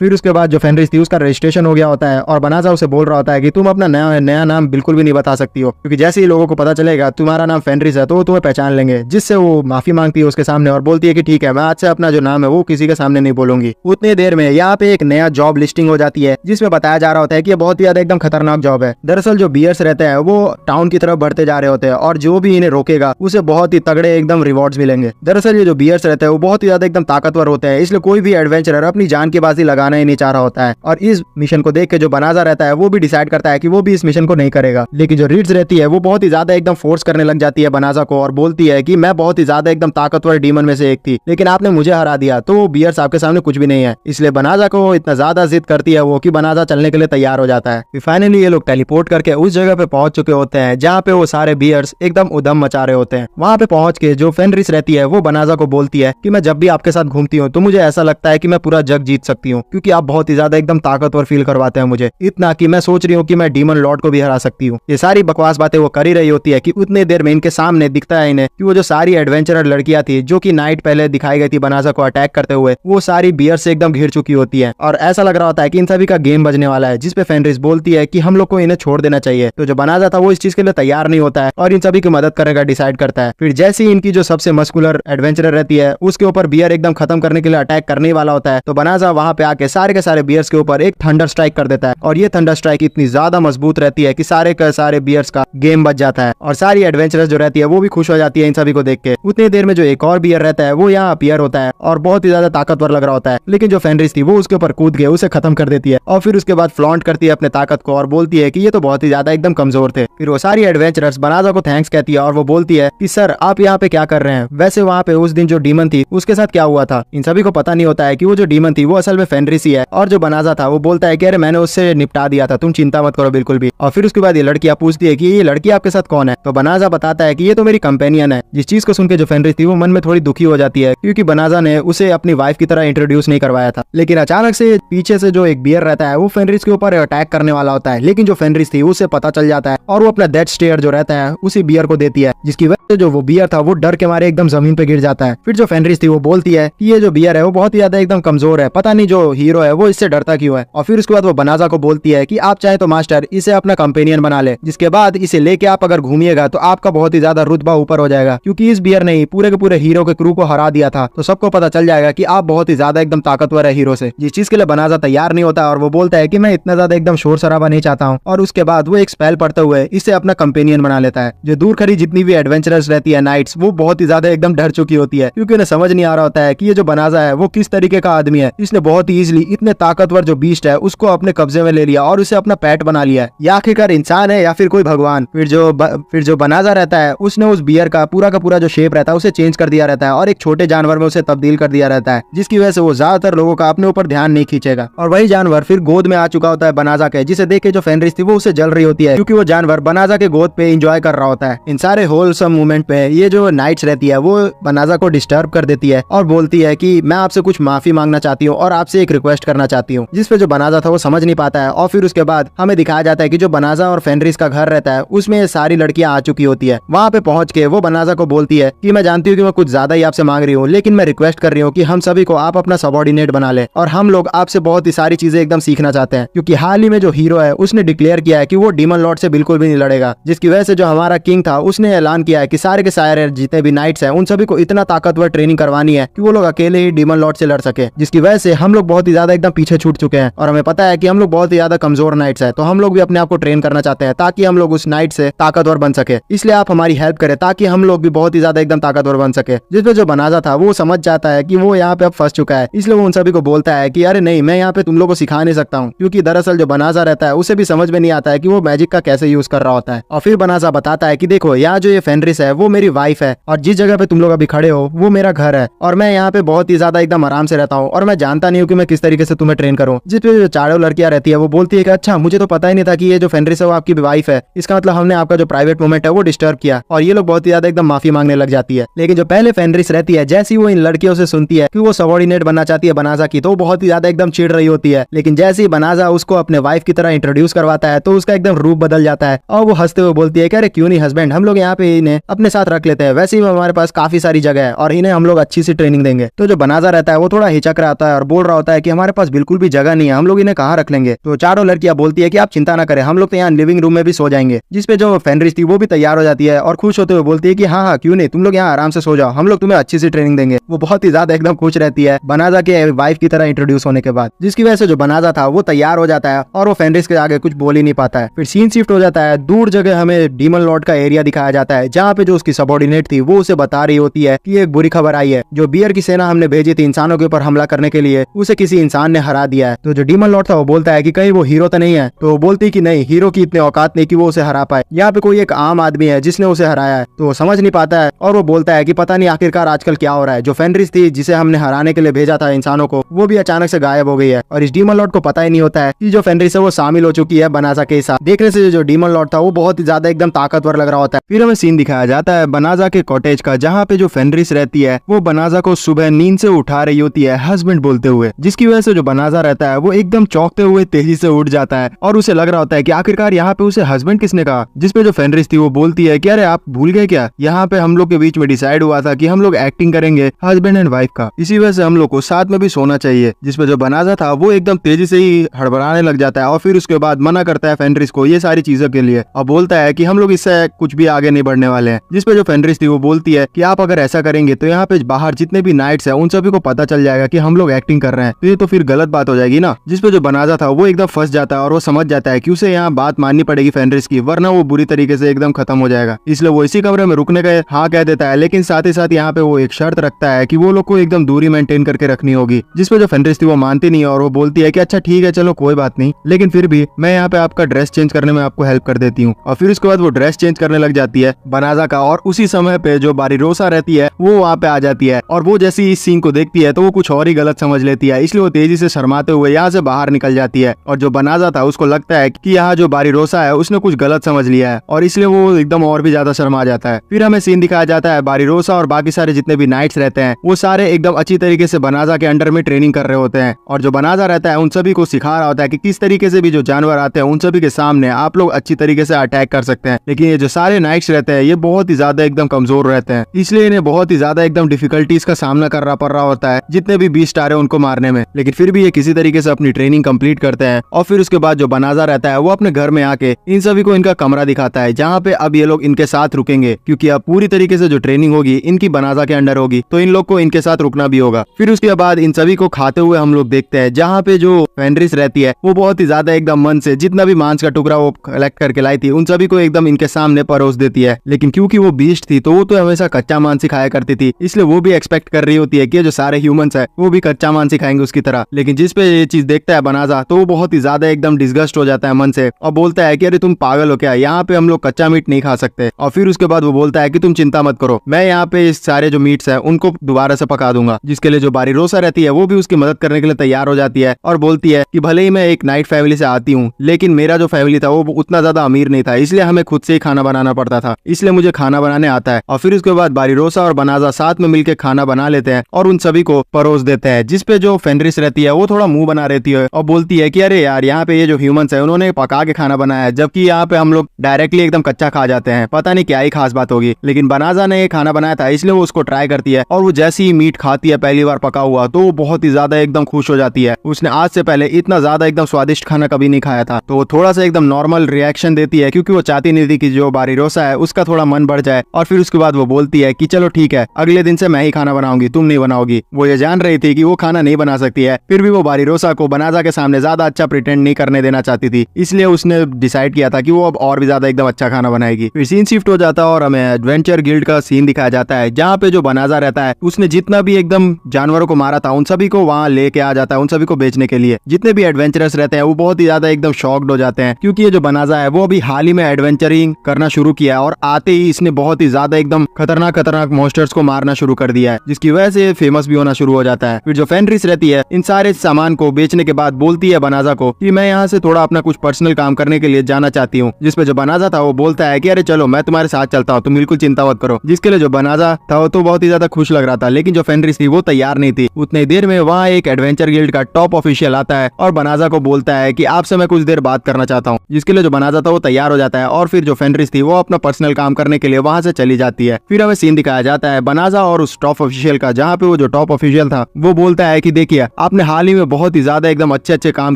फिर उसके बाद जो फेनरिस थी उसका रजिस्ट्रेशन हो गया होता है और बनाजा उसे बोल रहा होता है कि तुम अपना नया नाम बिल्कुल भी नहीं बता सकती हो, क्योंकि जैसे ही लोगों को पता चलेगा तुम्हारा नाम फेनरिस है तो वो तुम्हें पहचान लेंगे। जिससे वो माफी मांगती है उसके सामने और बोलती है कि ठीक है, मैं आज से अपना जो नाम है वो किसी के सामने नहीं बोलूंगी। उतनी देर में यहाँ पे एक नया जॉब लिस्टिंग हो जाती है जिसमें बताया जा रहा होता है कि ये बहुत ही ज्यादा एकदम खतरनाक जॉब है। दरअसल जो बियर्स रहते हैं वो टाउन की तरफ बढ़ते जा रहे होते हैं और जो भी इन्हें रोकेगा उसे बहुत ही तगड़े एकदम रिवॉर्ड्स मिलेंगे। दरअसल ये जो बियर्स रहते हैं वो बहुत ही ज्यादा एकदम ताकतवर होते हैं, इसलिए कोई भी एडवेंचरर अपनी जान की बाजी लगाना ही नहीं चाह रहा होता है। और इस मिशन को देख के जो बनाजा रहता है वो भी डिसाइड करता है कि वो भी इस मिशन को नहीं करेगा। लेकिन जो रीड्स रहती है वो बहुत ही ज्यादा एकदम फोर्स करने लग जाती है बनाजा को और बोलती है कि मैं बहुत ही ज्यादा एकदम ताकतवर डीमन में से एक थी, लेकिन आपने मुझे हरा दिया, तो वो बियर्स आपके सामने कुछ भी नहीं है। इसलिए बनाजा को इतना ज्यादा जिद करती है वो कि बनाजा चलने के लिए तैयार हो जाता है। फिर फाइनली ये लोग टेलीपोर्ट करके उस जगह पे पहुंच चुके होते हैं जहाँ पे वो सारे बियर्स एकदम उधम मचा रहे होते हैं। वहाँ पे पहुंच के जो फेनरिस रहती है वो बनाजा को बोलती है कि मैं जब भी आपके साथ घूमती हूँ तो मुझे ऐसा लगता है कि मैं पूरा जग जीत सकती हूँ, क्योंकि आप बहुत ही ज्यादा एकदम ताकतवर फील करवाते हैं मुझे, इतना कि मैं सोच रही हूँ कि मैं डीमन लॉर्ड को भी हरा सकती हूँ। ये सारी बकवास बातें वो कर ही रही होती है कि उतने देर में इनके सामने दिखता है इन्हें कि वो जो सारी एडवेंचरर लड़कियां थी जो कि नाइट पहले दिखाई गई थी बनाजा को अटैक करते हुए, वो सारी बियर से एकदम घिर चुकी होती है और ऐसा लग रहा होता है कि इन सभी का गेम बजने वाला है, जिसपे फेनरिस बोलती है कि हम लोग को इन्हें छोड़ देना चाहिए। तो जो बनाजा था वो इस चीज के लिए तैयार नहीं होता है और इन सभी की मदद करने का डिसाइड करता है। फिर जैसे ही इनकी जो सबसे मस्कुलर एडवेंचरर रहती है उसके ऊपर बियर एकदम खत्म करने के लिए अटैक करने वाला होता है, तो बनाजा वहां पे आके सारे के सारे बियर्स के ऊपर एक थंडर स्ट्राइक कर देता है और ये थंडर स्ट्राइक इतनी ज्यादा मजबूत रहती है कि सारे के सारे बियर्स का गेम बच जाता है और सारी एडवेंचरस जो रहती है वो भी खुश हो जाती है इन सभी को देख के। उतनी देर में जो एक और बियर रहता है वो यहाँ अपीयर होता है और बहुत ही ज्यादा ताकतवर लग रहा होता है, लेकिन जो फेनरिस थी वो उसके ऊपर कूद के उसे खत्म कर देती है और फिर उसके बाद फ्लॉन्ट करती है अपने ताकत को और बोलती है कि ये तो बहुत ही ज्यादा एकदम कमजोर थे। फिर वो सारी एडवेंचरस बनाजा को थैंक्स कहती है और वो बोलती है कि सर आप यहाँ पे क्या कर रहे हैं, वैसे वहाँ पे उस दिन जो डीमन थी उसके साथ क्या हुआ था। इन सभी को पता नहीं होता है कि वो जो डीमन थी वो असल में फेनरिस ही है और जो बनाजा था वो बोलता है कि अरे मैंने उससे निपटा दिया था, तुम चिंता मत करो बिल्कुल भी। और फिर उसके बाद ये लड़कियां पूछती है कि ये लड़की आपके साथ कौन है, तो बनाजा बताता है कि ये तो मेरी कंपेनियन है। जिस चीज को सुन के जो फेनरिस थी वो मन में थोड़ी दुखी हो जाती है, क्योंकि बनाजा ने उसे अपनी वाइफ की तरह इंट्रोड्यूस नहीं करवाया था। लेकिन अचानक से पीछे से जो एक बियर रहता है वो फेनरिस के ऊपर अटैक करने वाला होता है, लेकिन जो फेनरिस थी उसे पता चल जाता है और वो अपना डेथ स्टेयर जो रहता है उसी बियर को देती है, जिसकी वजह से जो वो बियर था वो डर के मारे एकदम जमीन पे गिर जाता है। फिर जो फेनरिस थी वो बोलती है कि ये जो बियर है वो बहुत ही ज्यादा एकदम कमजोर है, पता नहीं जो हीरो है वो इससे डरता क्यों है। और फिर उसके बाद वो बनाजा को बोलती है कि आप चाहे तो मास्टर इसे अपना कंपेनियन बना ले, जिसके बाद इसे लेके आप अगर घूमिएगा तो आपका बहुत ही ज्यादा रुतबा ऊपर हो जाएगा, क्योंकि इस बियर ने ही पूरे के पूरे हीरो के क्रू को हरा दिया था, तो सबको पता चल जाएगा कि आप बहुत ही ज्यादा एकदम ताकतवर है हीरो से। जिस चीज के लिए बनाजा तैयार नहीं होता और वो बोलता है कि मैं इतना ज्यादा एकदम शोर शराबा नहीं चाहता हूँ, और उसके बाद वो एक स्पेल पढ़ते हुए इसे अपना कंपेनियन बना लेता है। जो दूर खड़ी जितनी भी एडवेंचरस रहती है नाइट्स, वो बहुत ही ज्यादा एकदम डर चुकी होती है, क्योंकि उन्हें समझ नहीं आ रहा होता है कि ये जो बनाजा है वो किस तरीके का आदमी है। इसने बहुत ही इजीली इतने ताकतवर जो बीस्ट है उसको अपने कब्जे में ले लिया और उसे अपना पेट बना लिया। ये आखिरकार इंसान है या फिर कोई भगवान। फिर जो बनाजा रहता है उसने उस बियर का पूरा जो शेप रहता है उसे चेंज कर दिया रहता है और एक छोटे जानवर में उसे तब्दील कर दिया रहता है, जिसकी वजह से वो ज्यादातर लोगों का अपने ऊपर ध्यान नहीं खींचेगा। और वही जानवर फिर गोद में आ चुका होता है बनाजा के, जिसे देख के जो फेनरिस थी वो उसे जल रही होती है, क्योंकि वो जानवर बनाजा के गोद पे एंजॉय कर रहा होता है। इन सारे होलसम मोमेंट पे ये जो नाइट्स रहती है वो बनाजा को डिस्टर्ब कर देती है और बोलती है कि मैं आपसे कुछ माफी मांगना चाहती हूँ और आपसे एक रिक्वेस्ट करना चाहती हूँ, जिसपे जो बनाजा था वो समझ नहीं पाता है। और फिर उसके बाद हमें दिखाया जाता है कि जो बनाजा और फेनरिस का घर रहता है उसमें ये सारी लड़कियां आ चुकी होती है। वहाँ पे पहुंच के वो बनाजा को बोलती है कि मैं जानती हूँ कि मैं कुछ ज्यादा ही आपसे मांग रही हूँ, लेकिन मैं रिक्वेस्ट कर रही हूँ कि हम सभी को आप अपना सबॉर्डिनेट बना ले और हम लोग आपसे बहुत ही सारी चीजें एकदम सीखना चाहते हैं, क्योंकि हाल ही में जो हीरो है उसने डिक्लेयर किया है कि वो डीमन लॉर्ड से बिल्कुल भी नहीं लड़ेगा, जिसकी वजह से जो हमारा किंग था उसने ऐलान किया है कि सारे के सारे जितने भी नाइट्स हैं उन सभी को इतना ताकतवर ट्रेनिंग करवानी है कि वो लोग अकेले ही डीमन लॉर्ड से लड़ सके, जिसकी वजह से हम लोग बहुत ही ज्यादा एकदम पीछे छूट चुके हैं और हमें पता है कि हम लोग बहुत ही ज्यादा कमजोर नाइट्स है, तो हम लोग भी अपने आप को ट्रेन करना चाहते हैं ताकि हम लोग उस नाइट से ताकतवर बन सके। इसलिए आप हमारी हेल्प करें ताकि हम लोग भी बहुत ही ज्यादा एकदम ताकतवर बन सके। जिसपे जो बनाजा था वो समझ जाता है कि वो यहाँ पे अब फंस चुका है, इसलिए वो उन सभी को बोलता है कि अरे नहीं, मैं यहाँ पे तुम लोग को सिखा नहीं सकता हूँ, क्योंकि दरअसल जो बनाजा रहता है उसे भी समझ में नहीं आता है कि वो मैजिक का कैसे यूज कर रहा होता है। और फिर बनाजा बताता है कि देखो यहाँ जो ये फेनरिस है वो मेरी वाइफ है और जिस जगह पे तुम लोग अभी खड़े हो वो मेरा घर है और मैं यहाँ पे बहुत ही ज्यादा एकदम आराम से रहता हूँ और मैं जानता नहीं हूँ कि मैं किस तरीके से तुम्हें ट्रेन करूँ। जिसपे जो चारों लड़कियां रहती है वो बोलती है कि अच्छा, मुझे तो पता ही नहीं था कि ये जो फेनरिस है वो आपकी वाइफ है, इसका मतलब हमने आपका जो प्राइवेट मोमेंट है वो डिस्टर्ब किया। और ये लोग बहुत ही ज्यादा एकदम माफी मांगने लग जाती है। लेकिन जो पहले फेनरिस रहती है जैसी वो इन लड़कियों से सुनती है कि वो सबॉर्डिनेट बनना चाहती है बनाजा की, तो वो बहुत ही ज्यादा एकदम चिढ़ रही होती है। लेकिन जैसे ही बनाजा उसको अपने वाइफ की तरह इंट्रोड्यूस करवाता है तो उसका एकदम रूप बदल जाता है और वो हंसते हुए बोलती है कि अरे क्यों नहीं हस्बैंड, हम लोग यहाँ पे इन्हें अपने साथ रख लेते हैं, वैसे ही हमारे पास काफी सारी जगह है और इन्हें हम लोग अच्छी सी ट्रेनिंग देंगे। तो जो बनाजा रहता है वो थोड़ा हिचक रहा होता है और बोल रहा होता है कि हमारे पास बिल्कुल भी जगह नहीं है, हम लोग इन्हें कहाँ रख लेंगे। तो चारों लड़कियां बोलती है कि आप चिंता ना करें, हम लोग तो यहाँ लिविंग रूम में भी सो जाएंगे। जिसपे जो फेनरिस थी वो भी तैयार हो जाती है और खुश होते हुए बोलती है कि हाँ हाँ क्यों नहीं, तुम लोग यहाँ आराम से सो जाओ, हम लोग तुम्हें अच्छी सी ट्रेनिंग देंगे। वो बहुत ही ज्यादा एकदम खुश रहती है बनाजा के वाइफ की तरह इंट्रोड्यूस होने के बाद, जिसकी वजह से जो बनाजा था वो तैयार हो जाता है और वो फेनरिस के आगे कुछ बोल ही नहीं पाता है। फिर सीन शिफ्ट हो जाता है, दूर जगह हमें डीमन लॉर्ड का एरिया दिखाया जाता है जहाँ पे जो उसकी सबॉर्डिनेट थी वो उसे बता रही होती है कि एक बुरी खबर आई है, जो बियर की सेना हमने भेजी थी इंसानों के ऊपर हमला करने के लिए उसे किसी इंसान ने हरा दिया है। तो जो डीमन लॉर्ड था वो बोलता है कि कहीं वो हीरो तो नहीं है, तो वो बोलती कि नहीं, हीरो की इतने औकात नहीं कि वो उसे हरा पाए, यहाँ पे कोई एक आम आदमी है जिसने उसे हराया है। तो वो समझ नहीं पाता है और वो बोलता है कि पता नहीं आखिरकार आजकल क्या हो रहा है, जो फेनरिस थी जिसे हमने हराने के लिए भेजा था इंसानों को, वो भी अचानक से गायब हो गई है और इस डीमन लॉर्ड को पता ही नहीं होता है कि जो फेनरिस है वो शामिल हो चुकी है बनाजा के साथ। देखने से जो डीमन लॉर्ड था वो बहुत ही ज्यादा एकदम ताकतवर लग रहा होता है। फिर हमें सीन दिखाया जाता है बनाजा के कॉटेज का, जहाँ पे जो फेनरिस रहती है वो बनाजा को सुबह नींद से उठा रही होती है हस्बैंड बोलते हुए, जिसकी वजह से जो बनाजा रहता है वो एकदम चौंकते हुए तेजी से उठ जाता है और उसे लग रहा होता है कि आखिरकार यहाँ पे उसे हस्बैंड किसने कहा। जिसपे जो फेनरिस थी वो बोलती है कि अरे आप भूल गए क्या, यहाँ पे हम लोग के बीच में डिसाइड हुआ था कि हम लोग एक्टिंग करेंगे हस्बैंड एंड वाइफ का, इसी वजह से हम लोग को साथ में भी सोना चाहिए। जिसपे जो बनाजा था वो एकदम तेजी से ही हड़बड़ाने लग जाता है और फिर उसके बाद मना करता है फेनरिस को ये सारी चीजों के लिए और बोलता है कि हम लोग इससे कुछ भी आगे नहीं बढ़ने वाले हैं। जिसपे जो फेनरिस थी वो बोलती है कि आप अगर ऐसा करेंगे तो यहाँ पे बाहर जितने भी नाइट्स है उन सभी को पता चल जाएगा कि हम लोग एक्टिंग कर रहे हैं, तो ये तो फिर गलत बात हो जाएगी ना। जिसपे जो बनाजा था वो एकदम फंस जाता है और वो समझ जाता है कि उसे यहाँ बात माननी पड़ेगी फेनरिस की, वरना वो बुरी तरीके से एकदम खत्म हो जाएगा। इसलिए वो इसी कमरे में रुकने का हाँ कह देता है, लेकिन साथ ही साथ यहाँ पे वो एक शर्त रखता है कि वो लोग को एकदम दूरी मेंटेन करके रखनी होगी। जिसपे जो फेनरिस थी वो मानती नहीं और वो बोलती है कि अच्छा ठीक है चलो कोई बात नहीं, लेकिन फिर भी मैं यहाँ पे आपका ड्रेस चेंज करने में आपको हेल्प कर देती हूँ। और फिर उसके बाद वो ड्रेस चेंज करने लग जाती है बनाजा का और उसी समय पे जो बारिरोसा रहती है वो वहाँ पे आ जाती है और वो जैसी इस सीन को देखती है तो वो कुछ और ही गलत समझ लेती है, इसलिए वो तेजी से शर्माते हुए यहाँ से बाहर निकल जाती है। और जो बनाजा था उसको लगता है कि यहाँ जो बारिरोसा है उसने कुछ गलत समझ लिया है और इसलिए वो एकदम और भी ज्यादा शर्मा जाता है। फिर हमें सीन दिखाया जाता है बारिरोसा और बाकी सारे जितने भी नाइट्स रहते हैं वो सारे एकदम अच्छी तरीके से बनाजा के अंडर में ट्रेनिंग कर रहे होते हैं और जो बनाजा रहता है उन सभी को सिखा रहा होता है कि किस तरीके से भी जो जानवर आते हैं उन सभी के सामने आप लोग अच्छी तरीके से अटैक कर सकते हैं। लेकिन ये जो सारे नाइट्स रहते हैं ये बहुत ही ज्यादा एकदम कमजोर रहते हैं, इसलिए इन्हें बहुत ही ज्यादा एकदम डिफिकल्टीज का सामना करना पड़ रहा होता है जितने भी बीस्ट आ रहे हैं उनको मारने में। लेकिन फिर भी ये किसी तरीके से अपनी ट्रेनिंग कंप्लीट करते हैं और फिर उसके बाद जो बनाजा रहता है वो अपने घर में आके इन सभी को इनका कमरा दिखाता है जहाँ पे अब ये लोग इनके साथ रुकेंगे, क्योंकि अब पूरी तरीके से जो ट्रेनिंग होगी इनकी बनाजा के अंडर होगी तो इन लोग को इनके साथ रुकना भी होगा। फिर उसके बाद इन सभी को खाते हुए हम लोग देखते हैं जहाँ पे जो फेनरिस रहती है वो बहुत ही ज्यादा एकदम मन से जितना भी मांस का टुकड़ा वो कलेक्ट करके लाई थी उन सभी को एकदम इनके सामने परोस देती है। लेकिन क्योंकि वो बीस्ट थी तो वो तो हमेशा कच्चा मांस ही खाया करती थी, इसलिए वो भी एक्सपेक्ट कर रही होती है कि जो सारे ह्यूमंस है वो भी कच्चा मांस ही खाएंगे उसकी तरह। लेकिन जिस पे ये चीज देखता है बनाजा तो वो बहुत ही ज्यादा एकदम डिस्गस्ट हो जाता है मन से और बोलता है कि अरे तुम पागल हो क्या, यहाँ पे हम लोग कच्चा मीट नहीं खा सकते। और फिर उसके बाद वो बोलता है कि तुम चिंता मत करो, मैं यहाँ पे इस सारे जो मीट्स है उनको दोबारा से पका दूंगा। जिसके लिए जो बारीरोसा रहती है वो भी उसकी मदद करने के लिए तैयार हो जाती है और बोलती है कि भले ही मैं एक नाइट फैमिली से आती हूँ, लेकिन मेरा जो फैमिली था वो उतना ज्यादा अमीर नहीं था, इसलिए हमें खुद से ही खाना बनाना पड़ता था, इसलिए मुझे खाना बनाने आता है। और फिर उसके बाद बारीरोसा और बनाजा साथ में मिलकर खाना बना लेते हैं और उन सभी को परोस देते हैं। जिसपे जो फेनरिस रहती है वो थोड़ा मुंह बना रहती है और बोलती है कि अरे यार, यहाँ पे ये जो ह्यूमंस है उन्होंने पका के खाना बनाया है, जबकि यहाँ पे हम लोग डायरेक्टली एकदम कच्चा खा जाते हैं, पता नहीं क्या ही खास बात होगी। लेकिन बनाजा ने ये खाना बनाया था इसलिए वो उसको ट्राई करती है और वो जैसे ही मीट खाती है पहली बार पका हुआ तो वो बहुत ही ज्यादा एकदम खुश हो जाती है। उसने आज से पहले इतना ज्यादा एकदम स्वादिष्ट खाना कभी नहीं खाया था, तो वो थोड़ा सा एकदम नॉर्मल रिएक्शन देती है क्योंकि वो चाहती नहीं थी कि जो बारीरोसा है उसका थोड़ा मन बढ़ जाए। और फिर उसके बाद वो बोलती है कि चलो ठीक है, अगले दिन से मैं ही खाना बनाऊंगी, तुम नहीं बनाओगी। वो ये जान रही थी कि वो खाना नहीं बना सकती है, फिर भी वो बारीरोसा को बनाजा के सामने ज्यादा अच्छा प्रिटेंड नहीं करने देना चाहती थी, इसलिए उसने डिसाइड किया था कि वो अब और भी ज्यादा एकदम अच्छा खाना बनाएगी। फिर सीन शिफ्ट हो जाता है और हमें एडवेंचर गिल्ड का सीन दिखाया जाता है, जहाँ पे जो बनाजा रहता है उसने जितना भी एकदम जानवरों को मारा था उन सभी को वहाँ लेके आ जाता है, उन सभी को बेचने के लिए। जितने भी एडवेंचरस रहते हैं वो बहुत ही ज्यादा एकदम शॉक्ड हो जाते हैं क्योंकि ये जो बनाजा है वो अभी हाल ही में एडवेंचरिंग करना शुरू किया और आते ही इसने बहुत ही ज्यादा एकदम खतरनाक मॉन्स्टर्स को मारना शुरू कर दिया है, जिसकी वजह से फेमस भी होना शुरू हो जाता है। फिर जो फेनरिस रहती है इन सारे सामान को बेचने के बाद बोलती है बनाजा को कि मैं यहाँ से थोड़ा अपना कुछ पर्सनल काम करने के लिए जाना चाहती हूँ। जिसपे जो बनाजा था वो बोलता है कि अरे चलो मैं तुम्हारे साथ चलता हूँ, तुम बिल्कुल चिंता मत करो। जिसके लिए जो बनाजा था वो तो बहुत ही ज्यादा खुश लग रहा था, लेकिन जो फेनरिस थी वो तैयार नहीं थी। उतनी देर में वहाँ एक एडवेंचर गिल्ड का टॉप ऑफिशियल आता है और बनाजा को बोलता है कि आपसे मैं कुछ देर बात करना चाहता हूँ। जिसके लिए जो बनाजा था वो तैयार हो जाता है और फिर जो फेनरिस थी वो अपना पर्सनल काम करने के लिए वहाँ से चली जाती है। फिर हमें सीन दिखाया जाता है बनाजा और उस टॉप ऑफिशियल का, जहाँ पे वो जो टॉप ऑफिशियल था वो बोलता है कि देखिए आपने हाल ही में बहुत ही ज्यादा एकदम अच्छे काम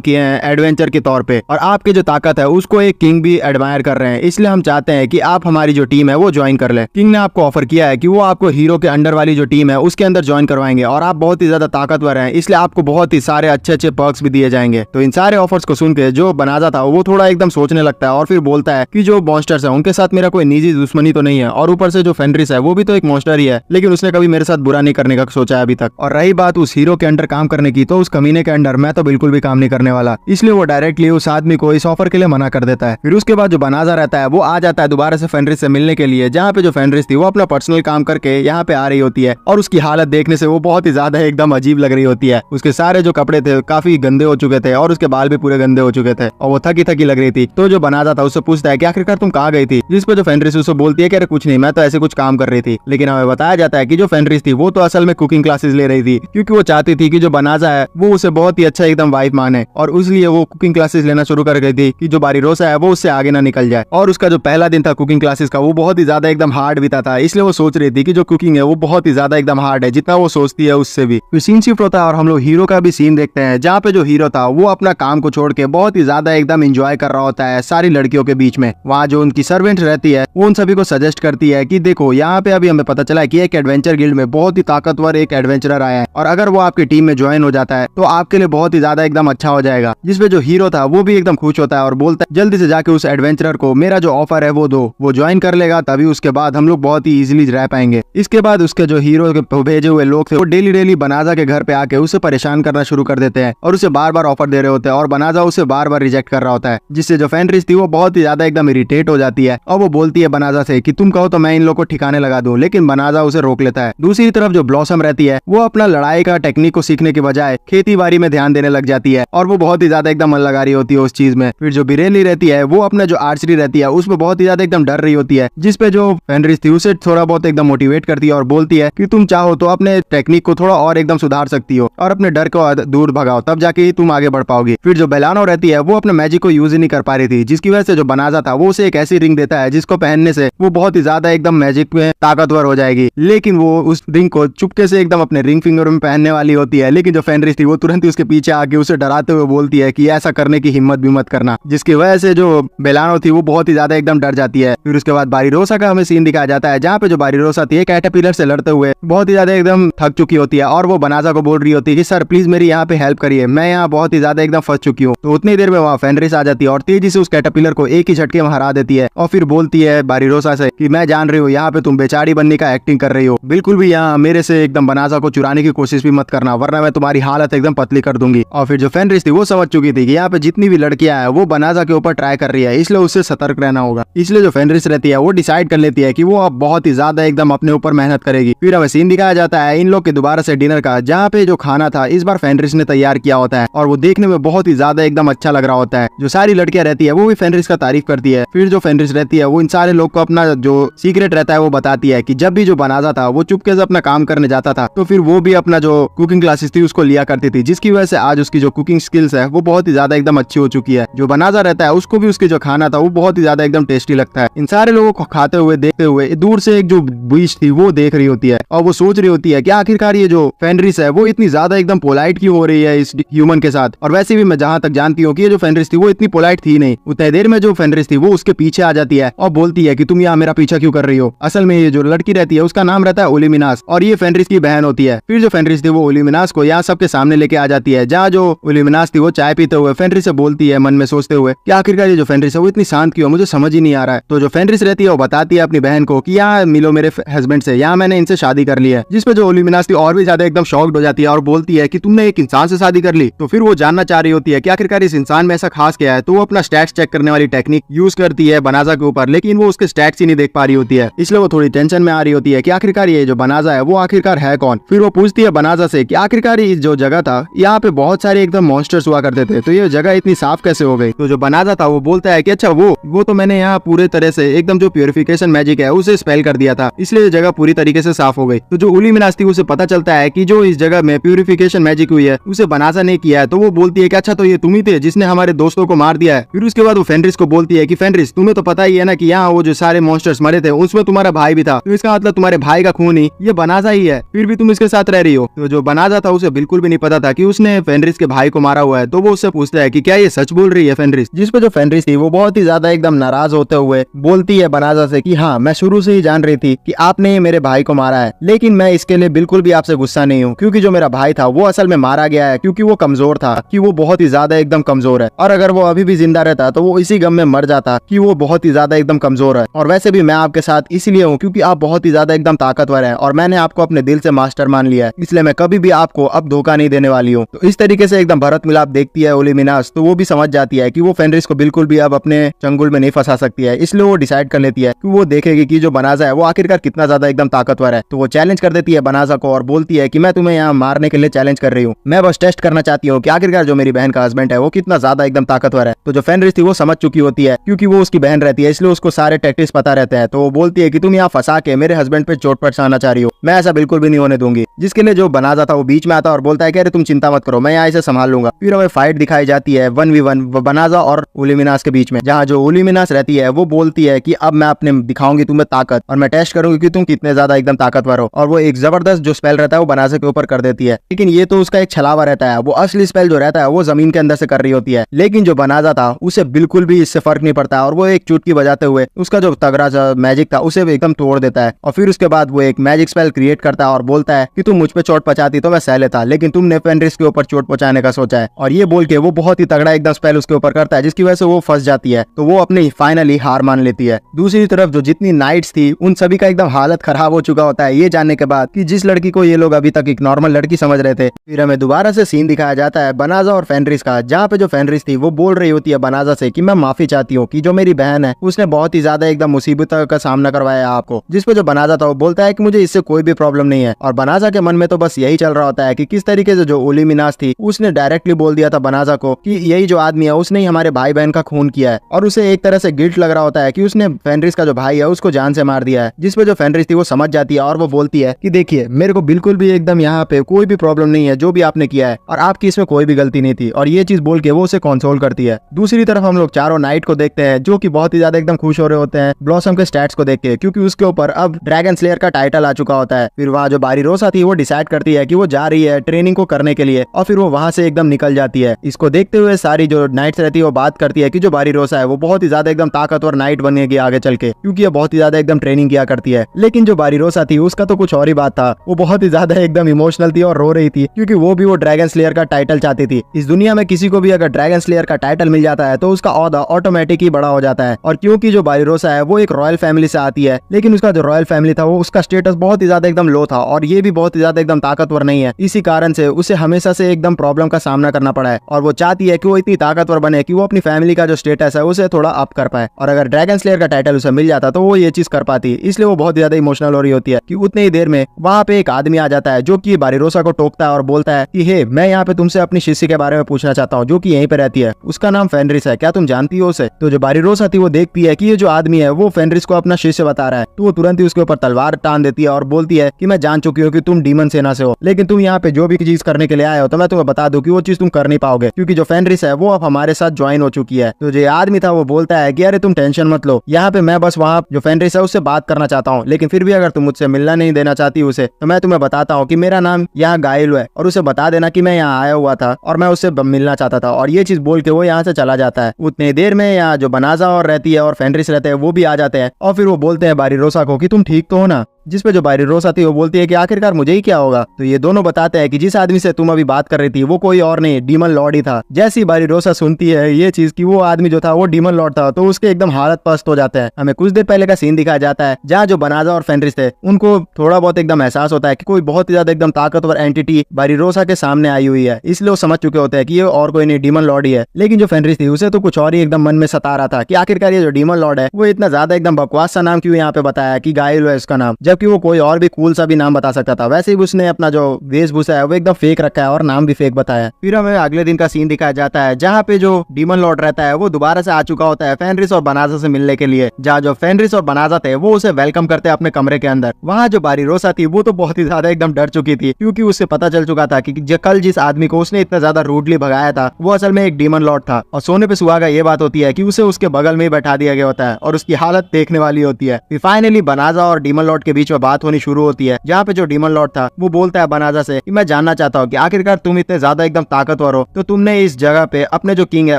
किए हैं एडवेंचर के तौर पे, और आपकी जो ताकत है उसको एक किंग भी एडमायर कर रहे हैं, इसलिए हम चाहते हैं कि आप हमारी जो टीम है वो ज्वाइन कर ले। किंग ने आपको ऑफर किया है कि वो आपको हीरो के अंडर वाली जो टीम है उसके अंदर ज्वाइन करवाएंगे और आप बहुत ही ज्यादा ताकतवर हैं, इसलिए आपको बहुत ही सारे अच्छे पर्क्स भी दिए जाएंगे। तो इन सारे ऑफर्स को सुन के जो बनाजा था वो थोड़ा एकदम सोचने लगता है और फिर बोलता है कि जो मॉन्स्टर्स है उनके साथ मेरा कोई निजी दुश्मनी तो नहीं है, और ऊपर से जो फेनरिस है वो भी तो एक मॉन्स्टर ही है, लेकिन उसने कभी मेरे साथ बुरा नहीं करने का सोचा है अभी तक। और रही बात उस हीरो के अंडर काम करने की, तो उस कमीने के अंडर मैं तो बिल्कुल भी काम नहीं करने वाला, इसलिए वो डायरेक्टली उस आदमी को इस ऑफर के लिए मना कर देता है। फिर उसके बाद जो बनाजा रहता है वो आ जाता है दोबारा से फेनरिस से मिलने के लिए, जहाँ पे जो फेनरिस थी वो अपना पर्सनल काम करके यहाँ पे आ रही होती है और उसकी हालत देखने से वो बहुत ही ज्यादा एकदम अजीब लग रही होती है। उसके सारे जो कपड़े थे काफी गंदे हो चुके थे और उसके बाल भी पूरे गंदे हो चुके थे और वो थकी लग रही थी। तो जो बनाजा था उससे पूछता है कि आखिरकार तुम कहाँ गई थी, जिस पे जो फेनरिस उससे बोलती है कि अरे कुछ नहीं, मैं तो ऐसे कुछ काम कर रही थी। लेकिन हमें बताया जाता है कि जो फेनरिस थी वो तो असल में कुकिंग क्लासेस ले रही थी, क्योंकि वो चाहती थी कि जो बनाजा है वो उसे बहुत ही अच्छा एकदम वाइफ माने, और इसलिए वो कुकिंग क्लासेस लेना शुरू कर गई थी कि जो बारीरोसा है वो उससे आगे ना निकल जाए। और उसका जो पहला दिन था कुकिंग क्लासेस का वो बहुत ही ज्यादा एकदम हार्ड बीता था, इसलिए वो सोच रही थी कि जो कुकिंग है वो बहुत ही ज्यादा एकदम हार्ड है, जितना वो सोचती है उससे भी। फिर सीन शिफ्ट होता है और हम लोग हीरो का भी सीन देखते हैं, जहाँ पे जो हीरो था वो अपना काम को छोड़ के बहुत ही ज्यादा एकदम एंजॉय कर रहा होता है सारी लड़कियों के बीच में। वहाँ जो उनकी सर्वेंट रहती है वो उन सभी को सजेस्ट करती है कि देखो यहाँ पे अभी हमें पता चला है कि एक एडवेंचर गिल्ड में बहुत ही ताकतवर एक एडवेंचरर आया है, और अगर वो आपकी टीम में ज्वाइन हो जाता है तो आपके लिए बहुत ही ज्यादा एकदम अच्छा हो जाएगा। जिसपे जो हीरो था वो भी एकदम खुश होता है और बोलता है जल्दी से जाके उस एडवेंचरर को मेरा जो ऑफर है वो दो, वो ज्वाइन कर लेगा, तभी उसके बाद हम लोग बहुत ही इजीली रह पाएंगे। इसके बाद उसके जो हीरो के भेजे हुए लोग थे वो डेली बनाजा के घर पे आके उसे परेशान करना शुरू कर देते हैं और उसे बार बार ऑफर दे रहे होते हैं, और बनाजा उसे बार बार रिजेक्ट कर रहा होता है, जिससे जो फेनरिस थी वो बहुत ही ज्यादा एकदम इरिटेट हो जाती है और वो बोलती है बनाजा से कि तुम कहो तो मैं इन लोगों को ठिकाने लगा दूं, लेकिन बनाजा उसे रोक लेता है। दूसरी तरफ जो ब्लॉसम रहती है वो अपना लड़ाई का टेक्निक को सीखने के बजाय खेती बाड़ी में ध्यान देने लग जाती है और वो बहुत ही ज्यादा एकदम मन लगा रही होती है उस चीज में। फिर जो बिरेली रहती है वो अपना जो आर्चरी रहती है उसमें बहुत ही ज्यादा एकदम डर रही होती है, जिसपे जो फेनरिस थी उसे थोड़ा बहुत एकदम मोटिवेट करती है और बोलती है कि तुम चाहो तो अपने टेक्निक को थोड़ा और एकदम सुधार सकती हो और अपने डर को दूर भगाओ, तब जाके ही तुम आगे बढ़ पाओगी। फिर जो बेलानो रहती है वो अपने मैजिक को यूज ही नहीं कर पा रही थी, जिसकी वजह से जो बनाजा था वो उसे एक ऐसी रिंग देता है जिसको पहनने से वो बहुत ही ज्यादा एकदम मैजिक में ताकतवर हो जाएगी। लेकिन वो उस रिंग को चुपके से एकदम अपने रिंग फिंगर में पहनने वाली होती है, लेकिन जो फेनरिस थी वो तुरंत ही उसके पीछे आके उसे डराते हुए बोलती है कि ऐसा करने की हिम्मत भी मत करना, जिसकी वजह से जो बेलानो थी वो बहुत ही ज्यादा एकदम डर जाती है। फिर उसके बाद बारीरोसा का हमें सीन दिखाया जाता है, जहाँ पे जो बारीरोसा थी कैटरपिलर से लड़ते हुए बहुत ही ज्यादा एकदम थक चुकी होती है और वो बनाजा को बोल रही होती है कि सर प्लीज मेरी यहाँ पे हेल्प करिए, मैं यहाँ बहुत ही ज्यादा एकदम फंस चुकी हूँ। तो उतनी देर में वहाँ फेनरिस आ जाती है और तेजी से उस कैटरपिलर को एक ही झटके में हरा देती है और फिर बोलती है बारीरोसा से कि मैं जान रही हूँ यहाँ पे तुम बेचारी बनने का एक्टिंग कर रही हो, बिल्कुल भी यहाँ मेरे से एकदम बनाजा को चुराने की कोशिश भी मत करना, वरना मैं तुम्हारी तुम्हारी हालत एकदम पतली कर दूंगी। और फिर जो फेनरिस थी वो समझ चुकी थी कि यहाँ पे जितनी भी लड़कियां हैं वो बनाजा के ऊपर ट्राई कर रही है, इसलिए उससे सतर्क रहना होगा। इसलिए जो फेनरिस रहती है वो डिसाइड कर लेती है कि वो अब बहुत ही ज्यादा एकदम अपने ऊपर मेहनत करेगी। फिर हमें सीन दिखाया जाता है इन लोग के दोबारा से डिनर का, जहाँ पे जो खाना था इस बार फेनरिस ने तैयार किया होता है और वो देखने में बहुत ही ज्यादा एकदम अच्छा लग रहा होता है। जो सारी लड़कियां रहती है वो भी फेनरिस का तारीफ करती है। फिर जो फेनरिस रहती है वो इन सारे लोग को अपना जो सीक्रेट रहता है वो बताती है कि जब भी जो बनाजा था वो चुपके से अपना काम करने जाता था तो फिर वो भी अपना जो कुकिंग क्लासेस थी उसको लिया करती थी, जिसकी वजह से आज उसकी जो कुकिंग स्किल्स है वो बहुत ही ज्यादा एकदम अच्छी हो चुकी है। जो बनाजा रहता है उसको भी उसके जो खाना था वो बहुत ही ज्यादा एकदम टेस्टी लगता है। इन सारे लोगों को खाते हुए देखते हुए दूर से एक जो बीच थी वो देख रही होती है और वो सोच रही होती है कि आखिरकार ये जो फेनरिस है वो इतनी ज्यादा एकदम पोलाइट क्यों हो रही है इस ह्यूमन के साथ। और वैसे भी मैं जहाँ तक जानती हूँ कि ये जो फेनरिस थी वो इतनी पोलाइट थी नहीं। उतनी देर में जो फेनरिस थी वो उसके पीछे आ जाती है और बोलती है कि तुम यहाँ मेरा पीछा क्यों कर रही हो। असल में ये जो लड़की रहती है उसका नाम रहता है ओलिमिनास और ये फेनरिस की बहन होती है। फिर जो फेनरिस थी वो ओलिमिनास को यहाँ सबके सामने लेके आ जाती है, जहाँ जो ओलिमिनास थी वो चाय पीते हुए फेनरिस से बोलती है मन में सोचते हुए कि आखिरकार ये जो फेनरिस है वो इतनी शांत क्यों, मुझे समझ ही नहीं आ रहा है। तो जो फेनरिस रहती है वो बताती है अपनी बहन को कि यहाँ मिलो मेरे हस्बैंड से, यहाँ मैंने इनसे शादी कर ली है। जिसपे जो ओलिमिनास थी और भी ज्यादा एकदम शॉक्ड हो जाती है और बोलती है कि तुमने एक इंसान से शादी कर ली। तो फिर वो जानना चाह रही होती है कि आखिरकार इस इंसान में ऐसा खास क्या है। तो वो अपना स्टैट्स चेक करने वाली टेक्निक यूज करती है बनाजा के ऊपर, लेकिन वो उसके स्टैट्स ही नहीं देख पा रही होती है। इसलिए वो थोड़ी टेंशन में आ रही होती है कि आखिरकार ये जो बनाजा है वो आखिरकार है कौन। फिर वो पूछती है बनाजा से कि आखिरकार इस जो जगह था यहाँ पे बहुत सारे एकदम मॉन्स्टर्स हुआ करते थे, तो ये जगह इतनी साफ कैसे हो गई। तो जो बनाजा था वो बोलता है कि अच्छा वो तो मैंने यहाँ पूरे तरह से एकदम जो प्यूरिफिकेशन मैजिक है उसे स्पेल कर दिया था, इसलिए ये जगह पूरी तरीके से साफ हो गई। तो जो ओलिमिनास थी उसे पता चलता है कि जो इस जगह में प्यूरिफिकेशन मैजिक हुई है उसे बनाजा ने किया है। तो वो बोलती है कि अच्छा तो ये तुम ही थे जिसने हमारे दोस्तों को मार दिया है। फिर उसके बाद वो फेनरिस को बोलती है कि फेनरिस तुम्हें तो पता ही है ना कि यहाँ वो जो सारे मॉन्स्टर्स मरे थे उसमें तुम्हारा भाई भी था, तो इसका मतलब तुम्हारे भाई का खून ही ये बनाजा ही है, फिर भी तुम इसके साथ रह रही हो। तो जो बनाजा था उसे बिल्कुल भी नहीं पता था कि उसने फेनरिस के भाई को मारा हुआ है। तो वो उससे पूछता है कि क्या ये सच बोल रही है फेनरिस। जिसपे जो फेनरिस थी वो बहुत ही ज्यादा एकदम नाराज होते हुए बोलती है बनाजा से कि हाँ मैं शुरू से ही जान रही थी कि आपने मेरे भाई को मारा है, लेकिन मैं इसके लिए बिल्कुल भी आपसे गुस्सा नहीं हूँ, क्योंकि जो मेरा भाई था वो असल में मारा गया है क्योंकि वो कमजोर था, कि वो बहुत ही ज्यादा एकदम कमजोर है। और अगर वो अभी भी जिंदा रहता तो वो इसी गम में मर जाता कि वो बहुत ही ज्यादा एकदम कमजोर है। और वैसे भी मैं आपके साथ इसलिए हूँ क्योंकि आप बहुत ही ज्यादा एकदम ताकतवर है और मैंने आपको अपने दिल से मास्टर मान लिया है, इसलिए मैं कभी भी आपको अब धोखा नहीं देने वाली हूँ। तो इस तरीके से एकदम भरत मिलाप देखती है ओलिमिनास, तो वो भी समझ जाती है कि वो फेनरिस को बिल्कुल भी अब अपने चंगुल में नहीं फंसा सकती है। इसलिए वो डिसाइड कर लेती है कि वो देखेगी कि जो बनाजा है वो आखिरकार कितना ज्यादा एकदम ताकतवर है। तो वो चैलेंज कर देती है बनाजा को और बोलती है कि मैं तुम्हें यहाँ मारने के लिए चैलेंज कर रही हूँ, मैं बस टेस्ट करना चाहती हूँ कि आखिरकार जो मेरी बहन का हस्बैंड है वो कितना ज्यादा एकदम ताकतवर है। तो जो फेनरिस थी वो समझ चुकी होती है क्योंकि वो उसकी बहन रहती है, इसलिए उसको सारे टैक्टिक्स पता रहते हैं। तो वो बोलती है कि तुम यहाँ फंसा के मेरे हस्बैंड पे चोट पहुंचाना चाह रही हो, मैं ऐसा बिल्कुल भी नहीं होने दूंगी। जिसके लिए जो बनाजा था वो बीच में आता और बोलता है कि अरे तुम चिंता मत करो, मैं यहाँ इसे संभाल लूंगा। फिर हमें फाइट दिखाई जाती है 1v1 बनाजा और ओलिमिनास के बीच में, जहाँ जो ओलिमिनास रहती है वो बोलती है कि अब मैं अपने दिखाऊंगी तुम्हें ताकत और मैं टेस्ट करूंगी कि तुम कितने ज्यादा एकदम ताकतवर हो। और वो एक जबरदस्त जो स्पेल रहता है वो बनाजा के ऊपर कर देती है, लेकिन ये तो उसका एक छलावा रहता है, वो असली स्पेल जो रहता है वो जमीन के अंदर से कर रही होती है। लेकिन जो बनाजा था उसे बिल्कुल भी इससे फर्क नहीं पड़ता और वो एक चुटकी बजाते हुए उसका जो तगड़ा मैजिक था उसे एकदम तोड़ देता है। और फिर उसके बाद वो एक मैजिक स्पेल क्रिएट करता है और बोलता है कि तुम मुझ पे चोट पहुंचाती तो मैं सह लेता, लेकिन तुमने फेनरिस के ऊपर चोट पहुंचाने का सोचा है। और ये बोल के वो बहुत ही तगड़ा एकदम स्पेल उसके ऊपर करता है, जिसकी वजह से वो फंस जाती है। तो वो अपनी फाइनली हार मान लेती है। दूसरी तरफ जो जितनी नाइट्स थी उन सभी का एकदम हालत खराब हो चुका होता है ये जानने के बाद कि जिस लड़की को ये लोग अभी तक एक नॉर्मल लड़की समझ रहे थे। फिर हमें दोबारा से सीन दिखाया जाता है बनाजा और फेनरिस का, जहाँ पे जो फेनरिस थी वो बोल रही होती है बनाजा से कि मैं माफी चाहती हूँ कि जो मेरी बहन है उसने बहुत ही ज्यादा एकदम मुसीबतों का सामना करवाया आपको। जिसपे जो बनाजा था वो बोलता है कि मुझे इससे कोई भी प्रॉब्लम नहीं है। और बनाजा के मन में तो बस यही चल रहा होता है कि किस तरीके से जो ओलिमिनास थी उसने डायरेक्टली बोल दिया था बनाजा को कि यही जो आदमी है उसने ही हमारे भाई बहन का खून किया है, और उसे एक तरह से गिल्ट लग रहा होता है कि उसने फेनरिस का जो भाई है उसको जान से मार दिया है। जिसपे जो फेनरिस थी वो समझ जाती है और वो बोलती है कि देखिए मेरे को बिल्कुल भी एकदम यहाँ पे कोई भी प्रॉब्लम नहीं है जो भी आपने किया है, और आपकी इसमें कोई भी गलती नहीं थी। और ये चीज बोल के वो उसे कंसोल करती है। दूसरी तरफ हम लोग चारों नाइट को देखते हैं जो कि बहुत ही ज्यादा एकदम खुश हो रहे होते हैं ब्लॉसम के स्टैट्स को देख के, क्योंकि उसके ऊपर अब ड्रैगन स्लेयर का टाइटल आ चुका होता है। फिर वहाँ जो बारीरोसा थी वो डिसाइड करती है कि वो जा रही है ट्रेनिंग को करने के लिए, और फिर वो वहाँ से एकदम निकल जाती है। इसको देखते हुए सारी जो नाइट्स रहती है वो बात करती है कि जो बारीरोसा है वो बहुत ही ज्यादा एकदम ताकतवर नाइट बनेगी आगे चल के, क्योंकि ये बहुत ही ज्यादा एकदम ट्रेनिंग किया करती है। लेकिन जो बारीरोसा थी उसका तो कुछ और ही बात था, वो बहुत ही ज्यादा एकदम इमोशनल थी और रो रही थी, क्योंकि वो भी वो ड्रैगन स्लेयर का टाइटल चाहती थी। इस दुनिया में किसी को भी अगर ड्रैगन स्लेयर का टाइटल मिल जाता है तो उसका ओहदा ऑटोमेटिक ही बड़ा हो जाता है। और क्योंकि जो बारीरोसा है वो एक रॉयल फैमिली से आती है, लेकिन उसका जो रॉयल फैमिली था वो उसका स्टेटस बहुत ही ज्यादा एकदम लो था, और ये भी बहुत ही ज्यादा एकदम ताकतवर नहीं है। इसी कारण कारण से उसे हमेशा से एकदम प्रॉब्लम का सामना करना पड़ा है और वो चाहती है कि वो इतनी ताकतवर बने कि वो अपनी फैमिली का जो स्टेटस है उसे थोड़ा अप कर पाए। और अगर ड्रैगन स्लेयर का टाइटल उसे मिल जाता तो वो ये चीज कर पाती, इसलिए वो बहुत ज्यादा इमोशनल हो रही होती है कि उतनी ही देर में वहाँ पे एक आदमी आ जाता है जो कि बारिरोसा को टोकता है और बोलता है कि हे, मैं यहाँ पे तुमसे अपनी शिष्य के बारे में पूछना चाहता हूँ जो कि यहीं पे रहती है, उसका नाम फेनरिस है, क्या तुम जानती हो उसे? तो जो बारिरोसा थी वो देखती है कि ये जो आदमी है वो फेनरिस को अपना शिष्य बता रहा है, तो वो तुरंत ही उसके ऊपर तलवार टान देती है और बोलती है कि मैं जान चुकी हूँ कि तुम डीमन सेना से हो, लेकिन तुम यहाँ पे जो भी चीज करने के लिए आए हो तो मैं तुम्हें बता दूं कि वो चीज तुम कर नहीं पाओगे, क्योंकि जो फेनरिस है वो अब हमारे साथ ज्वाइन हो चुकी है। तो जो आदमी था वो बोलता है कि अरे तुम टेंशन मत लो, यहाँ पे मैं बस वहाँ जो फेनरिस है उससे बात करना चाहता हूँ, लेकिन फिर भी अगर तुम मुझसे मिलना नहीं देना चाहती उसे तो मैं तुम्हें बताता हूँ कि मेरा नाम यहाँ गाइल है और उसे बता देना कि मैं यहाँ आया हुआ था और मैं उससे मिलना चाहता था। और ये चीज बोल के वो यहाँ से चला जाता है। उतने देर में यहाँ जो बनाजा और रहती है और फेनरिस रहते हैं वो भी आ जाते हैं और फिर वो बोलते हैं बारिरोसा को कि तुम ठीक तो हो ना, जिस पे जो बारिरोसा थी वो बोलती है कि आखिरकार मुझे ही क्या होगा। तो ये दोनों बताते हैं कि जिस आदमी से तुम अभी बात कर रही थी वो कोई और नहीं, डीमन लॉर्ड ही था। जैसी बारिरोसा सुनती है ये चीज कि वो आदमी जो था वो डीमन लॉर्ड था तो उसके एकदम हालत पस्त हो जाता है। हमें कुछ देर पहले का सीन दिखाया जाता है जहाँ जो बनाजा और फेनरिस थे उनको थोड़ा बहुत एकदम एहसास होता है कि कोई बहुत ही ज्यादा एकदम ताकतवर एंटिटी बारिरोसा के सामने आई हुई है, इसलिए वो समझ चुके होते हैं कि ये और कोई नहीं डीमन लॉर्ड ही है। लेकिन जो फेनरिस थी उसे तो कुछ और ही एकदम मन में सता रहा था कि आखिरकार ये जो डीमन लॉर्ड है वो इतना ज्यादा एकदम बकवास सा नाम क्यों यहाँ पे बताया कि गाइल है उसका नाम, जबकि वो कोई और भी कूल सा भी नाम बता सकता था। वैसे ही उसने अपना जो वेशभूषा है वो एकदम फेक रखा है और नाम भी फेक बताया। फिर हमें अगले दिन का सीन दिखाया जाता है जहाँ पे जो डीमन लॉर्ड रहता है वो दोबारा से आ चुका होता है फेनरिस और बनाजा से मिलने के लिए, जहाँ जो फेनरिस और बनाजा थे वो उसे वेलकम करते हैं अपने कमरे के अंदर। वहाँ जो बारिरोसा थी वो तो बहुत ही ज्यादा एकदम डर चुकी थी क्योंकि उसे पता चल चुका था कि कल जिस आदमी को उसने इतना ज्यादा रूडली भगाया था वो असल में एक डीमन लॉर्ड था। और सोने पे सुहागा ये बात होती है कि उसे उसके बगल में ही बैठा दिया गया होता है और उसकी हालत देखने वाली होती है। फिर फाइनली बनाजा और डीमन लॉर्ड के बीच में बात होनी शुरू होती है, जहाँ पे जो डीमन लॉर्ड था वो बोलता है बनाजा से कि मैं जानना चाहता हूँ कि आखिरकार तुम इतने ज्यादा एकदम ताकतवर हो तो तुमने इस जगह पे अपने जो किंग है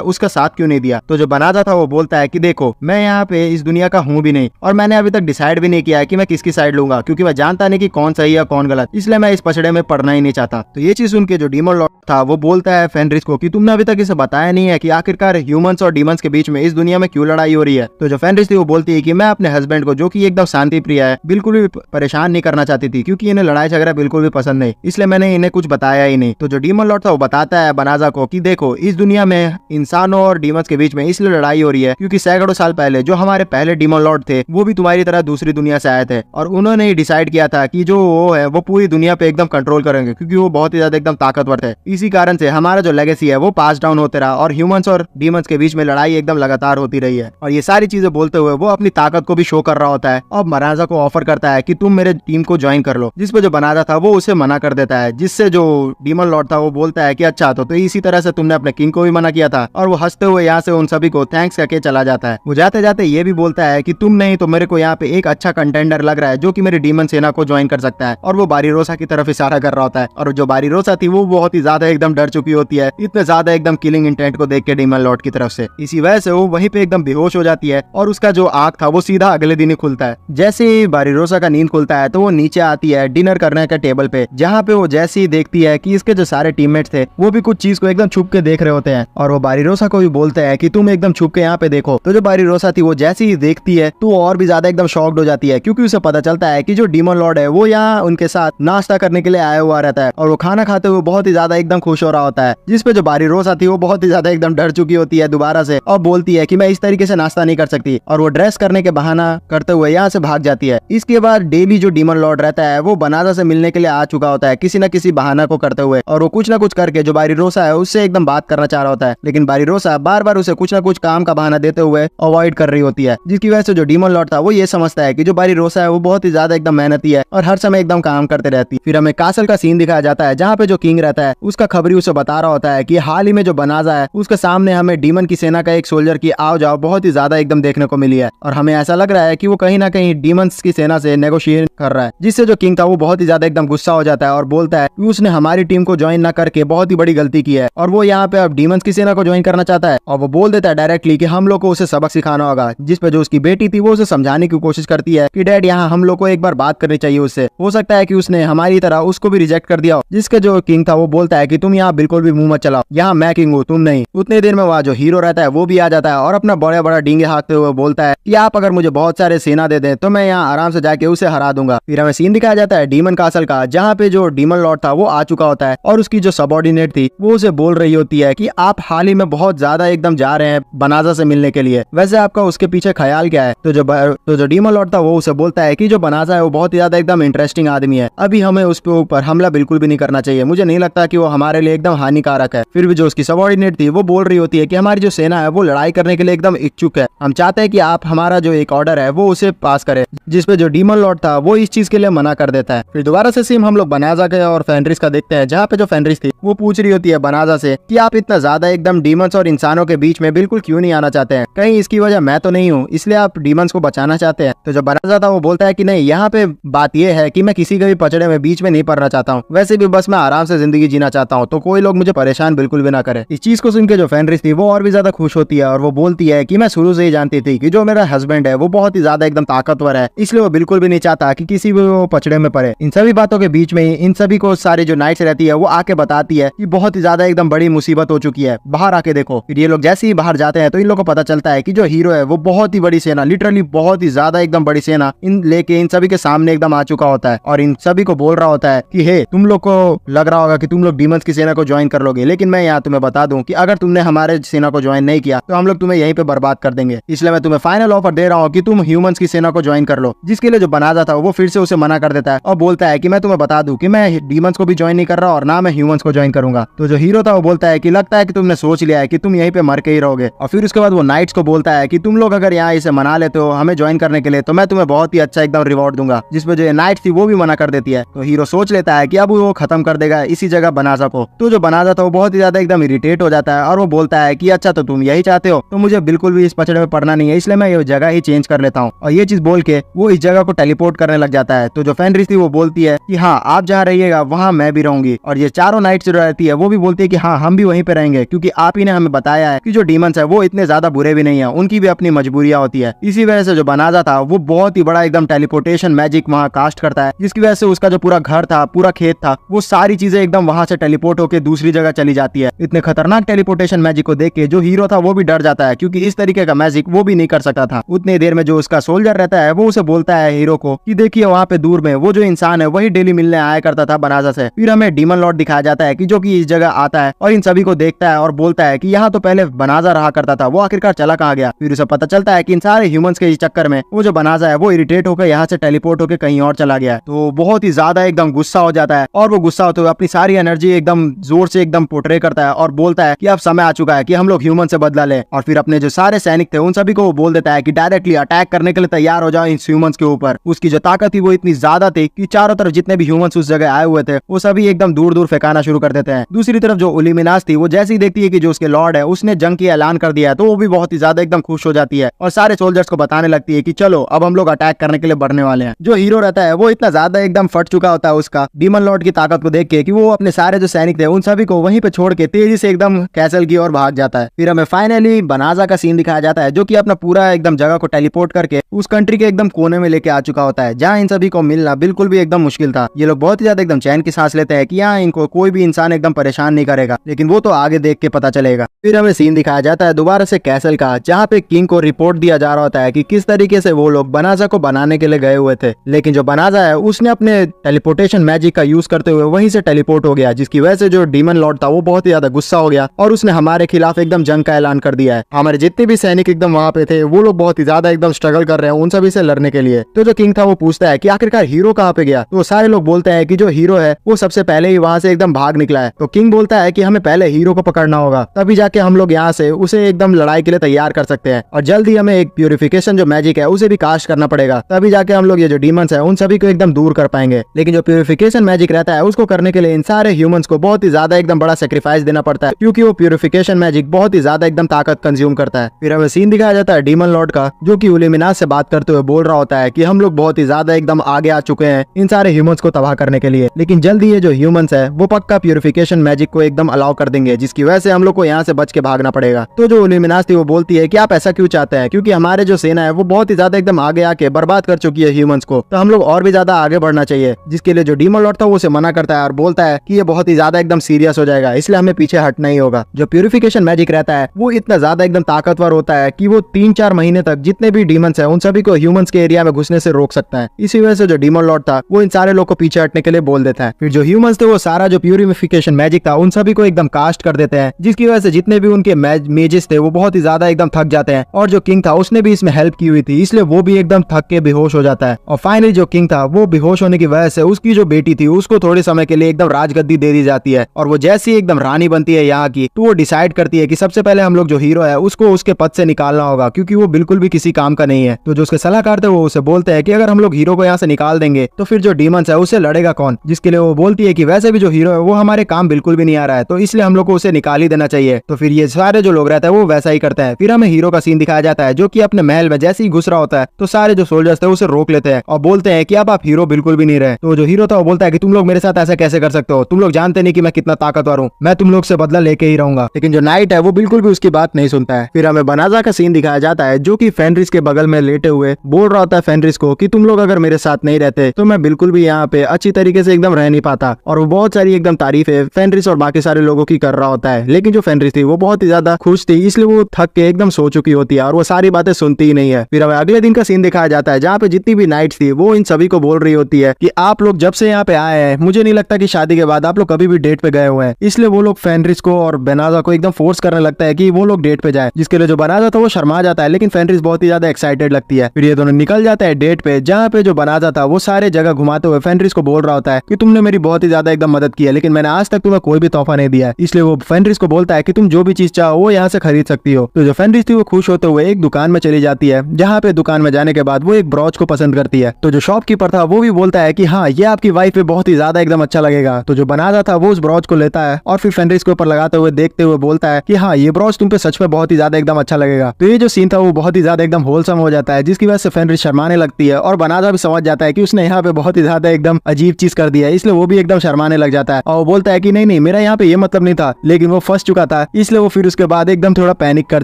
उसका साथ क्यों नहीं दिया। तो जो बनाजा था वो बोलता है कि देखो मैं यहाँ पे इस दुनिया का हूँ भी नहीं और मैंने अभी तक डिसाइड भी नहीं किया है कि मैं किसकी साइड लूंगा, क्योंकि मैं जानता नहीं कि कौन सही है कौन गलत, इसलिए मैं इस पछड़े में पड़ना ही नहीं चाहता। तो ये चीज सुन के जो डीमन लॉर्ड था वो बोलता है फेनरिस को कि तुमने अभी तक इसे बताया नहीं है कि आखिरकार ह्यूमंस और डीमंस के बीच में इस दुनिया में क्यों लड़ाई हो रही है। तो जो फेनरिस थी वो बोलती है कि मैं अपने हस्बैंड को जो कि एकदम शांति प्रिय है बिल्कुल भी परेशान नहीं करना चाहती थी, क्योंकि इन्हें लड़ाई झगड़ा बिल्कुल भी पसंद नहीं, इसलिए मैंने इन्हें कुछ बताया ही नहीं। तो जो डीमन लॉर्ड था वो बताता है बनाजा को कि देखो इस दुनिया में इंसानों और डीमंस के बीच में इसलिए लड़ाई हो रही है क्योंकि सैकड़ों साल पहले जो हमारे पहले डीमन लॉर्ड थे वो भी तुम्हारी तरह दूसरी दुनिया से आए थे और उन्होंने ही डिसाइड किया था कि जो वो है वो पूरी दुनिया पे एकदम कंट्रोल करेंगे, क्योंकि वो बहुत ही ज्यादा एकदम ताकतवर थे। इसी कारण से हमारा जो लेगेसी है वो पास डाउन होते रहा और ह्यूमंस और डीमंस के बीच में लड़ाई एकदम लगातार होती रही है। और ये सारी चीजें बोलते हुए वो अपनी ताकत को भी शो कर रहा होता है और बनाजा को ऑफर करता है कि तुम मेरे टीम को ज्वाइन कर लो, जिस पे जो बनाजा था वो उसे मना कर देता है, जिससे जो डीमन लॉर्ड था वो बोलता है कि अच्छा तो इसी तरह से तुमने अपने किंग को भी मना किया था, और वो हंसते हुए यहाँ से उन सभी को थैंक्स करके चला जाता है। वो जाते जाते ये भी बोलता है कि तुम नहीं तो मेरे को यहाँ पे एक अच्छा कंटेंडर लग रहा है जो कि मेरी डीमन सेना को ज्वाइन कर सकता है, और वो बारिरोसा की तरफ इशारा कर रहा होता है। और जो बारिरोसा थी वो बहुत ही ज्यादा एकदम डर चुकी होती है, इतने ज्यादा एकदम किलिंग इंटेंट को देख के डीमन लॉर्ड की तरफ से। इसी वजह से वो वहीं पे एकदम बेहोश हो जाती है और उसका जो आंख था वो सीधा अगले दिन ही खुलता है। जैसे ही बारिरोसा का नींद खुलता है तो वो नीचे आती है डिनर करने के टेबल पे, जहाँ पे वो जैसे ही देखती है कि इसके जो सारे टीममेट्स थे वो भी कुछ चीज को एकदम छुप के देख रहे होते हैं, और वो बारिरोसा को भी बोलते हैं कि तुम एकदम छुप के यहाँ पे देखो। तो जो बारिरोसा थी वो जैसे ही देखती है तो और भी ज्यादा एकदम शॉक्ड हो जाती है, क्योंकि उसे पता चलता है कि जो डीमन लॉर्ड है वो यहाँ उनके साथ नाश्ता करने के लिए आया हुआ रहता है, और वो खाना खाते हुए बहुत ही ज्यादा एकदम खुश हो रहा होता है। जिस पे जो बारिरोसा थी वो बहुत ही ज्यादा एकदम डर चुकी होती है दोबारा से, और बोलती है कि मैं इस तरीके से नाश्ता नहीं कर सकती, और वो ड्रेस करने के बहाना करते हुए यहाँ से भाग जाती है। इसके बाद डेली जो डीमन लॉर्ड रहता है वो बनाजा से मिलने के लिए आ चुका होता है किसी न किसी बहाना को करते हुए, और वो कुछ ना कुछ करके जो बारिरोसा है उससे एकदम बात करना चाह रहा होता है, लेकिन बारिरोसा बार बार उसे कुछ ना कुछ काम का बहाना देते हुए अवॉइड कर रही होती है, जिसकी वजह से जो डीमन लॉर्ड था वो ये समझता है कि जो बारिरोसा है वो बहुत ही ज्यादा एकदम मेहनती है और हर समय एकदम काम करते रहती है। फिर हमें कासल का सीन दिखाया जाता है जहाँ पे जो किंग रहता है उसका खबरी उसे बता रहा होता है कि हाल ही में जो बनाजा है उसके सामने हमें डीमन की सेना का एक सोल्जर की आओ जाओ बहुत ही ज्यादा एकदम देखने को मिली है, और हमें ऐसा लग रहा है कि वो कहीं ना कहीं डीमंस की सेना से नेगोशिएट कर रहा है, जिससे जो किंग था वो बहुत ही ज्यादा एकदम गुस्सा हो जाता है और बोलता है कि उसने हमारी टीम को ज्वाइन न करके बहुत ही बड़ी गलती की है, और वो यहाँ पे अब डीमंस की सेना को ज्वाइन करना चाहता है। और वो बोल देता है डायरेक्टली कि हम लोग को उसे सबक सिखाना होगा, जिस पे जो उसकी बेटी थी वो उसे समझाने की कोशिश करती है कि डैड यहाँ हम लोग को एक बार बात करनी चाहिए उससे, हो सकता है कि उसने हमारी तरह उसको भी रिजेक्ट कर दिया हो। जिसके जो किंग था वो बोलता है कि तुम यहाँ बिल्कुल भी मुंह मत चलाओ, यहाँ मैं किंग हूँ तुम नहीं। उतने देर में वहाँ जो हीरो रहता है वो भी आ जाता है और अपना बड़ा बड़ा डींगे हाँकते हुए बोलता है कि आप अगर मुझे बहुत सारे सेना दे दें तो मैं यहाँ आराम से जाके उस उसे हरा दूंगा। फिर हमें सीन दिखाया जाता है डीमन कासल का, जहाँ पे जो डीमन लॉर्ड था वो आ चुका होता है और उसकी जो सबऑर्डिनेट थी वो उसे बोल रही होती है कि आप हाल ही में बहुत ज्यादा एकदम जा रहे हैं बनाजा से मिलने के लिए, वैसे आपका उसके पीछे ख्याल क्या है। तो जो डीमन लॉर्ड था वो उसे बोलता है कि जो बनाजा है वो बहुत ही ज्यादा एकदम इंटरेस्टिंग आदमी है, अभी हमें उसके ऊपर हमला बिल्कुल भी नहीं करना चाहिए, मुझे नहीं लगता कि वो हमारे लिए एकदम हानिकारक है। फिर भी जो उसकी सबऑर्डिनेट थी वो बोल रही होती है कि हमारी जो सेना है वो लड़ाई करने के लिए एकदम इच्छुक है, हम चाहते हैं कि आप हमारा जो एक ऑर्डर है वो उसे पास करें, जिसपे जो डीमन लॉर्ड था वो इस चीज के लिए मना कर देता है। फिर दोबारा से सीन हम लोग बनाजा के और फेनरिस का देखते हैं, जहाँ पे जो फेनरिस थी वो पूछ रही होती है बनाजा से कि आप इतना ज्यादा एकदम डीमंस और इंसानों के बीच में बिल्कुल क्यों नहीं आना चाहते हैं, कहीं इसकी वजह मैं तो नहीं हूँ इसलिए आप डीमंस को बचाना चाहते हैं। तो जो बनाजा था वो बोलता है कि नहीं, यहाँ पे बात ये है कि मैं किसी के भी पचड़े में बीच में नहीं पड़ना चाहता हूँ, वैसे भी बस मैं आराम से जिंदगी जीना चाहता हूँ, तो कोई लोग मुझे परेशान बिल्कुल भी ना करे। इस चीज को सुन के जो फेनरिस थी वो और भी ज्यादा खुश होती है और वो बोलती है कि मैं शुरू से ही जानती थी कि जो मेरा हस्बैंड है वो बहुत ही ज्यादा एकदम ताकतवर है, इसलिए वो बिल्कुल भी नहीं चाहता कि किसी भी वो पचड़े में पड़े। इन सभी बातों के बीच में इन सभी को सारी जो नाइट्स रहती है वो आके बताती है कि बहुत ही ज्यादा एकदम बड़ी मुसीबत हो चुकी है, बाहर आके देखो। फिर ये लोग जैसे ही बाहर जाते हैं तो इन लोगों को पता चलता है कि जो हीरो है वो बहुत ही बड़ी सेना, लिटरली बहुत ही ज्यादा एकदम बड़ी सेना इन लेके इन सभी के सामने एकदम आ चुका होता है और इन सभी को बोल रहा होता है कि हे, तुम लोग को लग रहा होगा कि तुम लोग डीमंस की सेना को ज्वाइन कर लोगे, लेकिन मैं यहाँ तुम्हें बता दूं कि अगर तुमने हमारे सेना को ज्वाइन नहीं किया तो हम लोग तुम्हें यहीं पे बर्बाद कर देंगे, इसलिए मैं तुम्हें फाइनल ऑफर दे रहा हूँ कि तुम ह्यूमंस की सेना को ज्वाइन कर लो। जिसके लिए जो बनाजा था वो फिर से उसे मना कर देता है और बोलता है कि मैं तुम्हें बता दूं कि मैं डीमंस को भी ज्वाइन नहीं कर रहा और ना मैं ह्यूमंस को ज्वाइन करूंगा। तो जो हीरो था वो बोलता है कि लगता है कि तुमने सोच लिया है कि तुम यहीं पे मर के ही रहोगे। और फिर उसके बाद वो नाइट्स को बोलता है कि तुम लोग अगर यहाँ इसे मना लेते हो हमें ज्वाइन करने के लिए तो मैं तुम्हें बहुत ही अच्छा एकदम रिवॉर्ड दूंगा, जिसपे जो नाइट्स थी वो भी मना कर देती है। तो हीरो सोच लेता है कि अब वो खत्म कर देगा इसी जगह बनाजा को। तो जो बनाजा था वो बहुत ही ज्यादा एकदम इरिटेट हो जाता है और वो बोलता है कि अच्छा तो तुम यही चाहते हो तो मुझे बिल्कुल भी इस पचड़े में पड़ना नहीं है, इसलिए मैं ये जगह ही चेंज कर लेता हूँ। और ये चीज बोल के वो इस जगह को टेलीपोर्ट करने लग जाता है। तो जो फेनरिस थी वो बोलती है कि हाँ, आप जहाँ रहिएगा वहाँ मैं भी रहूंगी। और ये चारों नाइट्स जो रहती है वो भी बोलती है कि हाँ, हम भी वहीं पे रहेंगे, क्योंकि आप ही ने हमें बताया है कि जो डीमंस है वो इतने ज्यादा बुरे भी नहीं है, उनकी भी अपनी मजबूरियां होती है। इसी वजह से जो बनाजा था वो बहुत ही बड़ा एकदम टेलीपोर्टेशन मैजिक वहाँ कास्ट करता है, जिसकी वजह से उसका जो पूरा घर था, पूरा खेत था, वो सारी चीजें एकदम वहाँ से टेलीपोर्ट होकर दूसरी जगह चली जाती है। इतने खतरनाक टेलीपोर्टेशन मैजिक को देख के जो हीरो था वो भी डर जाता है, क्योंकि इस तरीके का मैजिक वो भी नहीं कर सकता था। उतनी देर में जो उसका सोल्जर रहता है वो उसे बोलता है हीरो को कि देखिए वहाँ पे दूर में वो जो इंसान है वही डेली मिलने आया करता था बनाजा से। फिर हमें डीमन लॉर्ड दिखाया जाता है कि जो कि इस जगह आता है और इन सभी को देखता है और बोलता है कि यहाँ तो पहले बनाजा रहा करता था, वो आखिरकार चला कहाँ गया। फिर उसे पता चलता है कि इन सारे ह्यूमंस के इस चक्कर में वो जो बनाजा है वो इरिटेट होकर यहाँ से टेलीपोर्ट होकर कहीं और चला गया। तो बहुत ही ज्यादा एकदम गुस्सा हो जाता है और वो गुस्सा होते हुए अपनी सारी एनर्जी एकदम जोर से एकदम पोर्ट्रे करता है और बोलता है कि अब समय आ चुका है कि हम लोग ह्यूमन से बदला लें। और फिर अपने जो सारे सैनिक थे उन सभी को वो बोल देता है कि डायरेक्टली अटैक करने के लिए तैयार हो जाओ इन ह्यूमंस के ऊपर। उसकी जो ताकत थी वो इतनी ज्यादा थी कि चारों तरफ जितने भी ह्यूमंस उस जगह आए हुए थे वो सभी एकदम दूर दूर फेंकाना शुरू कर देते हैं। दूसरी तरफ जो इल्यूमिनास थी वो जैसे ही देखती है कि जो उसके लॉर्ड है उसने जंग की ऐलान कर दिया है तो वो भी बहुत ही ज्यादा एकदम खुश हो जाती है और सारे सोल्जर्स को बताने लगती है कि चलो अब हम लोग अटैक करने के लिए बढ़ने वाले हैं। जो हीरो रहता है वो इतना ज्यादा एकदम फट चुका होता है उसका डीमन लॉर्ड की ताकत को देख के कि वो अपने सारे जो सैनिक थे उन सभी को वहीं पे छोड़ के तेजी से एकदम कैसल की ओर भाग जाता है। फिर हमें फाइनली बनाजा का सीन दिखाया जाता है जो कि अपना पूरा एकदम जगह को टेलीपोर्ट करके उस कंट्री के एकदम कोने में लेके आ चुका होता है, जहाँ इन सभी को मिलना बिल्कुल भी एकदम मुश्किल था। ये लोग बहुत ही ज्यादा एकदम चैन की सांस लेते हैं कि यहाँ इनको कोई भी इंसान एकदम परेशान नहीं करेगा, लेकिन वो तो आगे देख के पता चलेगा। फिर हमें सीन दिखाया जाता है दोबारा से कैसल का, जहाँ पे किंग को रिपोर्ट दिया जा रहा होता है कि किस तरीके से वो लोग बनाजा को बनाने के लिए गए हुए थे, लेकिन जो बनाजा है उसने अपने टेलीपोर्टेशन मैजिक का यूज करते हुए वहीं से टेलीपोर्ट हो गया, जिसकी वजह से जो डीमन लॉर्ड था वो बहुत ही ज्यादा गुस्सा हो गया और उसने हमारे खिलाफ एकदम जंग का ऐलान कर दिया है। हमारे जितने भी सैनिक एकदम वहाँ पे थे वो लोग बहुत ही ज्यादा एकदम स्ट्रगल कर रहे हैं उन सभी से लड़ने के लिए। तो जो किंग था वो पूछता है कि आखिरकार हीरो कहाँ पे गया, तो सारे लोग बोलते हैं कि जो हीरो है वो सबसे पहले ही वहाँ से एकदम भाग निकला है। तो किंग बोलता है कि हमें पहले हीरो को पकड़ना होगा, तभी जाके हम लोग यहाँ से उसे एकदम लड़ाई के लिए तैयार कर सकते हैं और जल्द ही हमें एक प्यूरिफिकेशन जो मैजिक है उसे भी कास्ट करना पड़ेगा, तभी जाके हम लोग ये जो डीमंस है उन सभी को एकदम दूर कर पाएंगे। लेकिन जो प्यूरिफिकेशन मैजिक रहता है उसको करने के लिए इन सारे ह्यूमंस को बहुत ही ज्यादा एकदम बड़ा सेक्रीफाइस देना पड़ता है, क्योंकि वो प्यूरिफिकेशन मैजिक बहुत ही ज्यादा एकदम ताकत कंज्यूम करता है। फिर हमें सीन दिखाया जाता है डीमन लॉर्ड का, जो कि इल्यूमिनास से बात करते हुए बोल रहा होता है कि हम लोग बहुत ही ज्यादा एकदम आगे आ चुके हैं इन सारे ह्यूमंस को तबाह करने के लिए, लेकिन जल्द ही ये जो ह्यूमंस है वो पक्का प्यूरिफिकेशन मैजिक को एकदम अलाउ कर देंगे, जिसकी वजह से हम लोग को यहाँ से बच के भागना पड़ेगा। तो जो इल्यूमिनास थी वो बोलती है कि आप ऐसा क्यों चाहते हैं, क्योंकि हमारे जो सेना है वो बहुत ही ज्यादा एकदम आगे आके बर्बाद कर चुकी है ह्यूमंस को, तो हम लोग और भी ज्यादा आगे बढ़ना चाहिए। जिसके लिए जो डीमन लॉर्ड था वो उसे मना करता है और बोलता है कि ये बहुत ही ज्यादा एकदम सीरियस हो जाएगा, इसलिए हमें पीछे हटना ही होगा। जो प्यूरिफिकेशन मैजिक रहता है वो इतना ज्यादा एकदम ताकतवर होता है कि वो 3-4 महीने तक जितने भी डीमंस है उन सभी को ह्यूमंस के एरिया में घुसने से रोक रोक सकता है। इसी वजह से जो डीमन लॉर्ड था वो इन सारे लोग को पीछे हटने के लिए बोल देता है। फिर जो ह्यूमंस थे वो सारा जो प्यूरिफिकेशन मैजिक था उन सभी को एकदम कास्ट कर देते हैं, जिसकी वजह से जितने भी उनके मेजेस थे वो बहुत ही ज्यादा एकदम थक जाते हैं। और जो किंग था उसने भी इसमें हेल्प की हुई थी, इसलिए वो भी एकदम थक के बेहोश हो जाता है। और फाइनली जो किंग था वो बेहोश होने की वजह से उसकी जो बेटी थी उसको थोड़े समय के लिए एकदम राजगद्दी दे दी जाती है। और वो जैसी एकदम रानी बनती है यहाँ की, तो वो डिसाइड करती है कि सबसे पहले हम लोग जो हीरो है उसको उसके पद से निकालना होगा, क्योंकि वो बिल्कुल भी किसी काम का नहीं है। तो जो उसके सलाहकार थे वो उसे बोलते हैं कि अगर हम लोग हीरो को यहाँ से निकाल देंगे तो फिर जो डीमंस है उससे लड़ेगा कौन। जिसके लिए वो बोलती है कि वैसे भी जो हीरो है वो हमारे काम बिल्कुल भी नहीं आ रहा है, तो इसलिए हम लोग को उसे निकाल ही देना चाहिए। तो फिर ये सारे जो लोग रहते हैं वो वैसा ही करते हैं। फिर हमें हीरो का सीन दिखाया जाता है जो कि अपने महल में जैसे ही घुस रहा होता है तो सारे जो सोल्जर्स थे उसे रोक लेते हैं और बोलते हैं कि अब आप हीरो बिल्कुल भी नहीं रहे। तो जो हीरो था वो बोलता है कि तुम लोग मेरे साथ ऐसा कैसे कर सकते हो, तुम लोग जानते नहीं कि मैं कितना ताकतवर हूँ, मैं तुम लोग से बदला लेके ही रहूंगा। लेकिन जो नाइट है वो बिल्कुल भी उसकी बात नहीं सुनता है। फिर हमें बनाजा का सीन दिखाया जाता है जो कि फेनरिस के बगल में लेटे हुए बोल रहा होता है फेनरिस को कि तुम लोग अगर मेरे साथ नहीं रहते तो मैं बिल्कुल भी यहाँ पे अच्छी तरीके से एकदम रह नहीं पाता। और वो बहुत सारी एकदम तारीफें फेनरिस और बाकी सारे लोगों की कर रहा होता है। लेकिन जो फेनरिस थी वो बहुत ही ज्यादा खुश थी, इसलिए वो थक के एकदम सो चुकी होती है और वो सारी बातें सुनती ही नहीं है। फिर हमें अगले दिन का सीन दिखाया जाता है जहाँ पे जितनी भी नाइट्स थी वो इन सभी को बोल रही होती है कि आप लोग जब से यहाँ पे आए हैं मुझे नहीं लगता कि शादी के बाद आप लोग कभी भी डेट पे गए हुए हैं। इसलिए वो लोग फेनरिस को और बनाजा को एकदम फोर्स करने लगता है कि वो लोग डेट पे जाए, जिसके लिए जो बनाजा था वो शर्मा जाता है, लेकिन फेनरिस बहुत ही ज्यादा एक्साइटेड लगती है। फिर ये दोनों निकल जाता है डेट पे, जहाँ पे जो बनाजा था वो सारे जगह घुमाते हुए फेनरिस को बोल रहा होता है कि तुमने मेरी बहुत ही ज्यादा एकदम मदद की है, लेकिन मैंने आज तक तुम्हें कोई भी तोहफा नहीं दिया। इसलिए वो फेनरिस को बोलता है कि तुम जो भी चीज चाहो वो यहाँ से खरीद सकती हो। तो जो फेनरिस थी वो खुश होते हुए एक दुकान में चली जाती है, जहाँ पे दुकान में जाने के बाद वो एक ब्रॉच को पसंद करती है। तो जो शॉपकीपर था वो भी बोलता है कि हाँ ये आपकी वाइफ पे बहुत ही ज्यादा एकदम अच्छा लगेगा। तो जो बनाजा था वो उस ब्रॉच को लेता है और फिर फेनरिस के ऊपर लगाते हुए देखते हुए बोलता है कि हाँ ये ब्रॉच तुम पे सच में बहुत ही ज्यादा एकदम अच्छा लगेगा। तो ये जो सीन था वो बहुत ही ज्यादा एकदम होलसम हो जाता है, जिसकी वजह से फेनरिस शर्माने लगती है और बनाजा भी समझ जाता है कि उसने यहाँ पे बहुत ही ज्यादा एकदम अजीब चीज कर दिया है, इसलिए वो भी एकदम शर्माने लग जाता है और वो बोलता है कि नहीं नहीं मेरा यहाँ पे ये मतलब नहीं था, लेकिन वो फंस चुका था, इसलिए वो फिर उसके बाद एकदम थोड़ा पैनिक कर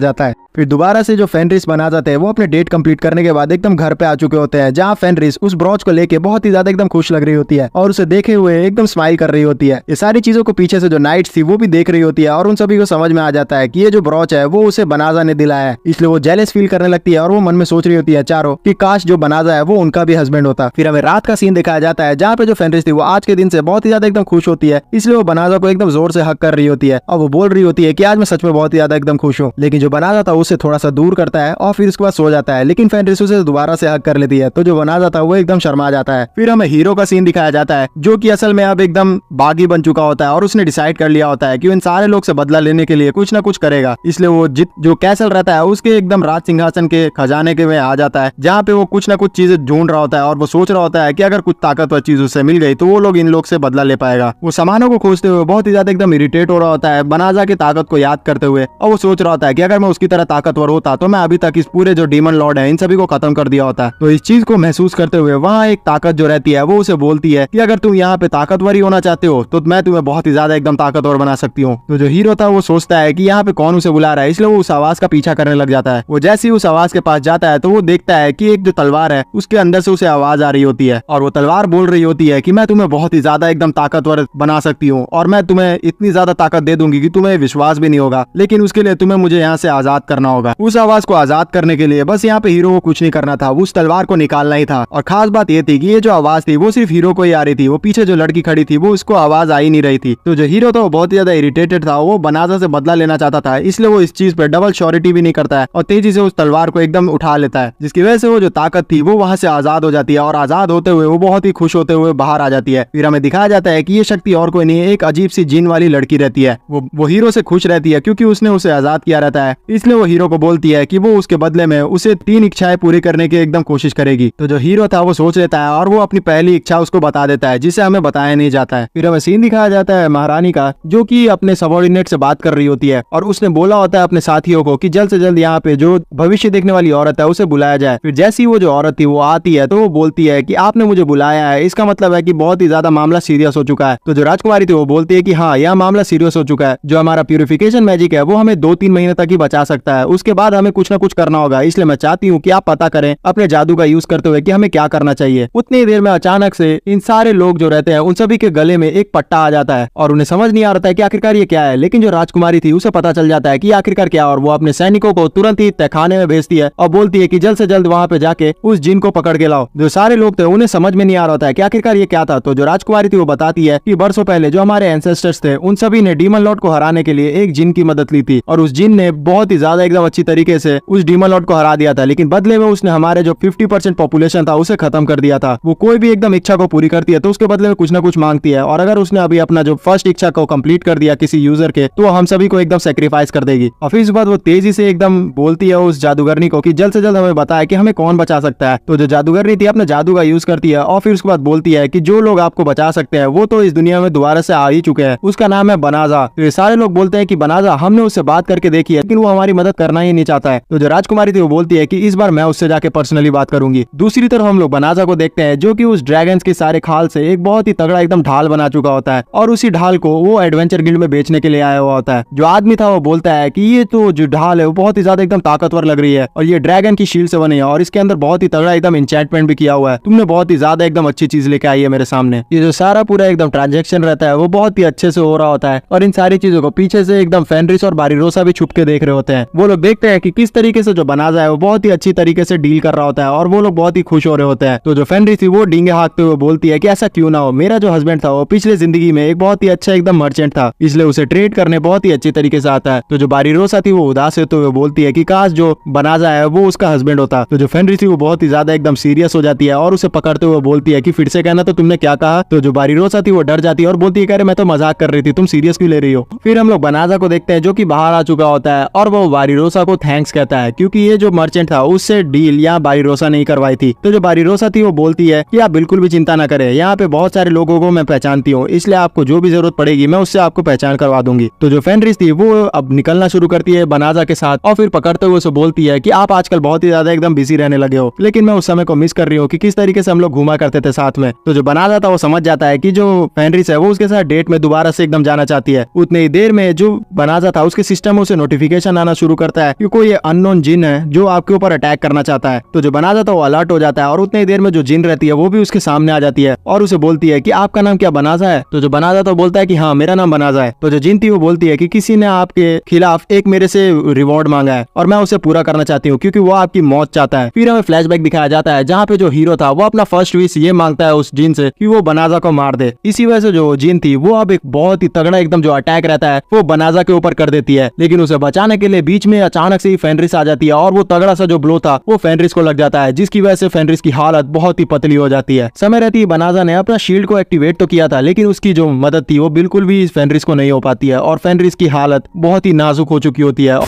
जाता है। फिर दोबारा से जो फेनरिस बना जाते हैं वो अपने डेट कंप्लीट करने के बाद एकदम घर पे आ चुके होते हैं, जहाँ फेनरिस उस ब्रॉच को लेके बहुत ही ज्यादा एकदम खुश लग रही होती है और उसे देखे हुए एकदम स्माइल कर रही होती है। ये सारी चीजों को पीछे से जो नाइट्स थी वो भी देख रही होती है और उन सभी को समझ में आ जाता है कि ये जो ब्रॉच है वो उसे बनाजा ने दिलाया है, इसलिए वो जेलस फील करने लगती है और वो मन में सोच रही होती है चारों कि काश जो बनाजा है वो उनका भी हस्बैंड होता। फिर हमें रात का सीन दिखाया जाता है जहाँ पे जो फेनरिस थी वो आज के दिन से बहुत ही ज्यादा एकदम खुश होती है, इसलिए वो बनाजा को एकदम जोर से हक कर रही होती है और वो बोल रही होती है कि आज मैं सच में बहुत ही ज्यादा एकदम खुश हूँ। लेकिन जो बनाजा था उसे थोड़ा सा दूर करता है और फिर उसके बाद सो जाता है, लेकिन फेनरिस उसे दोबारा से हक कर लेती है। तो जो बनाजा था वो एकदम शर्मा जाता है। फिर हमें हीरो का सीन दिखाया जाता है जो कि असल में अब एकदम बागी बन चुका होता है और उसने डिसाइड कर लिया होता है कि इन सारे लोग से बदला लेने के लिए कुछ ना कुछ करेगा। इसलिए वो जो कैसल रहता है उसके एकदम राज सिंहासन के खजाने के में आ जाता है, जहाँ पे वो कुछ ना कुछ चीजें ढूंढ रहा होता है और वो सोच रहा होता है कि अगर कुछ ताकतवर चीज उससे मिल गई तो वो लोग इन लोग से बदला ले पाएगा। वो सामानों को खोजते हुए बहुत ही ज्यादा एकदम इरिटेट हो रहा होता है बनाजा की ताकत को याद करते हुए, और वो सोच रहा होता है कि अगर मैं उसकी तरह ताकतवर होता तो मैं अभी तक इस पूरे जो डीमन लॉर्ड है इन सभी को खत्म कर दिया होता। तो इस चीज को महसूस करते हुए वहाँ एक ताकत जो रहती है वो उसे बोलती है कि अगर तुम यहाँ पे ताकतवर ही होना चाहते हो तो मैं तुम्हें बहुत ही ज्यादा एकदम ताकतवर बना सकती हूँ। तो जो हीरो था वो सोचता है कि यहाँ पे कौन उसे बुला रहा है, इसलिए वो उस आवाज का पीछा करने लग जाता है। वो जैसे ही उस आवाज के पास जाता है तो वो देखता है कि एक जो तलवार है उसके अंदर से उसे आवाज आ रही होती है और वो तलवार बोल रही होती है कि मैं तुम्हें बहुत ही ज्यादा एकदम ताकतवर बना सकती हूँ और मैं तुम्हें इतनी ज्यादा ताकत दे दूंगी कि तुम्हें विश्वास भी नहीं होगा, लेकिन उसके लिए तुम्हें मुझे यहाँ से आजाद करना होगा। उस आवाज को आजाद करने के लिए बस यहाँ पे हीरो को कुछ नहीं करना था, उस तलवार को निकालना ही था। और खास बात ये थी कि ये जो आवाज थी वो सिर्फ हीरो को ही आ रही थी, वो पीछे जो लड़की खड़ी थी वो उसको आवाज आ ही नहीं रही थी। तो जो हीरो था वो बहुत ही ज्यादा इरिटेटेड था, वो बनाजा से बदला लेना चाहता था, इसलिए वो इस चीज पे डबल श्योरिटी भी नहीं करता है और तेजी से उस तलवार को एकदम उठा लेता है, जिसकी वजह से वो जो ताकत थी वो वहां से आजाद हो जाती है और आजाद होते हुए वो बहुत ही खुश होते हुए बाहर आ जाती है। फिर हमें दिखाया जाता है कि ये शक्ति और कोई नहीं है, एक अजीब सी जीन वाली लड़की रहती है। वो हीरो से खुश रहती है क्योंकि उसने उसे आजाद किया रहता है, इसलिए वो हीरो को बोलती है कि वो उसके बदले में उसे 3 इच्छाएं पूरी करने की एकदम कोशिश करेगी। तो जो हीरो था वो सोच लेता है और वो अपनी पहली इच्छा उसको बता देता है, जिसे हमें बताया नहीं जाता है। फिर हमें सीन दिखाया जाता है महारानी का, जो कि अपने सबॉर्डिनेट से बात कर रही होती है और उसने बोला होता है अपने साथियों को कि जल्द से जल्द यहाँ पे जो भविष्य देखने वाली औरत है उसे बुलाया जाए। फिर जैसी वो जो औरत थी वो आती है तो वो बोलती है कि आपने मुझे बुलाया है, इसका मतलब है कि बहुत ही ज्यादा मामला सीरियस हो चुका है। तो जो राजकुमारी थी वो बोलती है कि हाँ यह मामला सीरियस हो चुका है, जो हमारा प्यूरिफिकेशन मैजिक है वो हमें 2-3 महीने तक ही बचा सकता है, उसके बाद हमें कुछ ना कुछ करना होगा। इसलिए मैं चाहती हूँ कि आप पता करें अपने जादू का यूज करते हुए कि हमें क्या करना चाहिए। उतनी देर में अचानक से इन सारे लोग जो रहते हैं उन सभी के गले में एक पट्टा आ जाता है और उन्हें समझ नहीं आ रहा है कि आखिरकार ये क्या है, लेकिन जो राजकुमारी थी उसे पता चल जाता है कि आखिरकार क्या, और वो अपने सैनिकों को तुरंत ही तहखाने में भेजती है और बोलती है कि जल्द से जल्द वहाँ पे जाके उस जिन इनको पकड़ के लाओ। जो सारे लोग थे उन्हें समझ में नहीं आ रहा था कि आखिरकार ये क्या था। तो जो राजकुमारी थी वो बताती है कि बरसों पहले जो हमारे एंसेस्टर्स थे उन सभी ने डीमन लॉर्ड को हराने के लिए एक जिन की मदद ली थी, और उस जिन ने बहुत ही ज्यादा एकदम अच्छी तरीके से उस डीमन लॉर्ड को हरा दिया था, लेकिन बदले में उसने हमारे जो 50% पॉपुलेशन था उसे खत्म कर दिया था। वो कोई भी एकदम इच्छा को पूरी करती है तो उसके बदले में कुछ ना कुछ मांगती है, और अगर उसने अभी अपना जो फर्स्ट इच्छा को कंप्लीट कर दिया किसी यूजर के, तो हम सभी को एकदम सेक्रीफाइस कर देगी। और फिर इस बाद वो तेजी से एकदम बोलती है उस जादूगरनी को कि जल्द से जल्द हमें बताए कि हमें कौन बचा सकता है। तो जो जादूगरनी थी अपने जादू का यूज करती है और फिर उसके बाद बोलती है कि जो लोग आपको बचा सकते हैं वो तो इस दुनिया में दोबारा से आ ही चुके हैं, उसका नाम है बनाजा। तो ये सारे लोग बोलते हैं कि बनाजा, हमने उससे बात करके देखी है लेकिन वो हमारी मदद करना ही नहीं चाहता है। तो जो राजकुमारी थी वो बोलती है कि इस बार मैं उससे जाके पर्सनली बात करूंगी। दूसरी तरफ हम लोग बनाजा को देखते हैं जो कि उस ड्रैगन्स के सारे खाल से एक बहुत ही तगड़ा एकदम ढाल बना चुका होता है, और उसी ढाल को वो एडवेंचर गिल्ड में बेचने के लिए आया हुआ होता है। जो आदमी था वो बोलता है कि ये तो जो ढाल है वो बहुत ही ज्यादा एकदम ताकतवर लग रही है, और ये ड्रैगन की शील्ड से बनी है, और इसके अंदर बहुत ही तगड़ा एकदम एन्चेंटमेंट भी किया हुआ है। तुमने बहुत ही ज्यादा एकदम अच्छी चीज लेके आई है मेरे सामने। ये जो सारा पूरा एकदम ट्रांजेक्शन रहता है वो बहुत ही अच्छे से हो रहा होता है, और इन सारी चीजों को पीछे से एकदम फेनरिस और बारिरोसा भी छुप के देख रहे होते हैं। वो लोग देखते हैं कि किस तरीके से जो बनाजा है वो बहुत ही अच्छी तरीके से डील कर रहा होता है, और वो लोग बहुत ही खुश हो रहे होते हैं। तो जो फेनरिस थी वो डींगे हाँकते हुए बोलती है कि ऐसा क्यों ना हो, मेरा जो हस्बैंड था वो पिछले जिंदगी में एक बहुत ही अच्छा एकदम मर्चेंट था, इसलिए उसे ट्रेड करने बहुत ही अच्छी तरीके से आता है। तो जो बारिरोसा थी वो उदास होते हुए बोलती है कि काश जो बनाजा है वो उसका हस्बैंड होता। तो जो फेनरिस थी वो बहुत ही ज्यादा एकदम सीरियस हो जाती है और उसे पकड़ते हुए बोलती है कि फिर से कहना, तो तुमने क्या कहा। तो जो बारिरोसा थी वो डर जाती है और बोलती है कि अरे मैं तो मजाक कर रही थी, तुम सीरियस क्यों ले रही हो। फिर हम लोग बनाजा को देखते हैं जो कि बाहर आ चुका होता है, और वो बारिरोसा को थैंक्स कहता है क्योंकि ये जो मर्चेंट था उससे डील यहाँ बारिरोसा नहीं करवाई थी। तो जो बारिरोसा थी वो बोलती है कि आप बिल्कुल भी चिंता ना करें, यहाँ पे बहुत सारे लोगों को मैं पहचानती हूँ, इसलिए आपको जो भी जरूरत पड़ेगी मैं उससे आपको पहचान करवा दूंगी। तो जो फेनरिस थी वो अब निकलना शुरू करती है बनाजा के साथ, और फिर पकड़ते हुए उसे बोलती है कि आप आजकल बहुत ही ज्यादा एकदम बिजी रहने लगे हो, लेकिन मैं उस समय को मिस कर रही हूँ कि किस तरीके से हम लोग घूमा करते थे साथ में। तो जो बनाजा था वो समझ जाता है कि जो फेनरिस है वो उसके साथ डेट में दोबारा से एकदम जाना चाहती है। उतनी ही देर में जो बनाजा था उसके सिस्टम में उसे नोटिफिकेशन आना शुरू करता है कि कोई अननोन जिन है जो आपके ऊपर अटैक करना चाहता है। तो जो बनाजा था वो अलर्ट हो जाता है, और उतनी ही देर में जो जिन रहती है वो भी उसके सामने आ जाती है और उसे बोलती है कि आपका नाम क्या बनाजा है। तो जो बनाजा तो बोलता है कि हाँ मेरा नाम बनाजा है। तो जो जिन थी वो बोलती है कि किसी ने आपके खिलाफ एक मेरे से रिवॉर्ड मांगा है और मैं उसे पूरा करना चाहती हूँ क्योंकि वो आपकी मौत चाहता है। फिर हमें फ्लैशबैक दिखाया जाता है जहाँ पे जो हीरो था वो अपना फर्स्ट विश ये मांगता है उस जिन से कि वो बनाजा को मार दे। इसी वजह से जो जिन थी वो अब एक बहुत ही तगड़ा एकदम जो अटैक रहता है वो बनाजा के ऊपर कर देती है, लेकिन उसे बचाने के लिए बीच में अचानक से ही फेनरिस आ जाती है और वो तगड़ा सा जो ब्लो था वो फेनरिस को लग जाता है, जिसकी वजह से फेनरिस की हालत बहुत ही पतली हो जाती है। समय रहती है बनाजा ने अपना शील्ड को एक्टिवेट तो किया था, लेकिन उसकी जो मदद थी वो बिल्कुल भी फेनरिस को नहीं हो पाती है, और फेनरिस की हालत बहुत ही नाजुक हो चुकी होती है।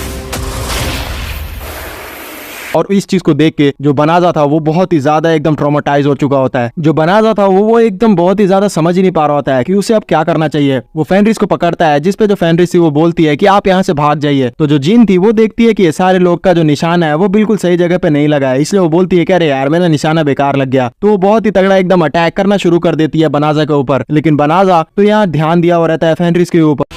और इस चीज को देख के जो बनाजा था वो बहुत ही ज्यादा एकदम ट्रॉमेटाइज हो चुका होता है। जो बनाजा था वो एकदम बहुत ही ज्यादा समझ ही नहीं पा रहा होता है कि उसे अब क्या करना चाहिए। वो फेनरिस को पकड़ता है, जिसपे जो फेनरिस थी वो बोलती है कि आप यहाँ से भाग जाइए। तो जो जिन थी वो देखती है कि ये सारे लोग का जो निशाना है वो बिल्कुल सही जगह पे नहीं लगा है, इसलिए वो बोलती है कि अरे यार मेरा निशाना बेकार लग गया। तो वो बहुत ही तगड़ा एकदम अटैक करना शुरू कर देती है बनाजा के ऊपर, लेकिन बनाजा तो यहाँ ध्यान दिया हुआ रहता है फेनरिस के ऊपर,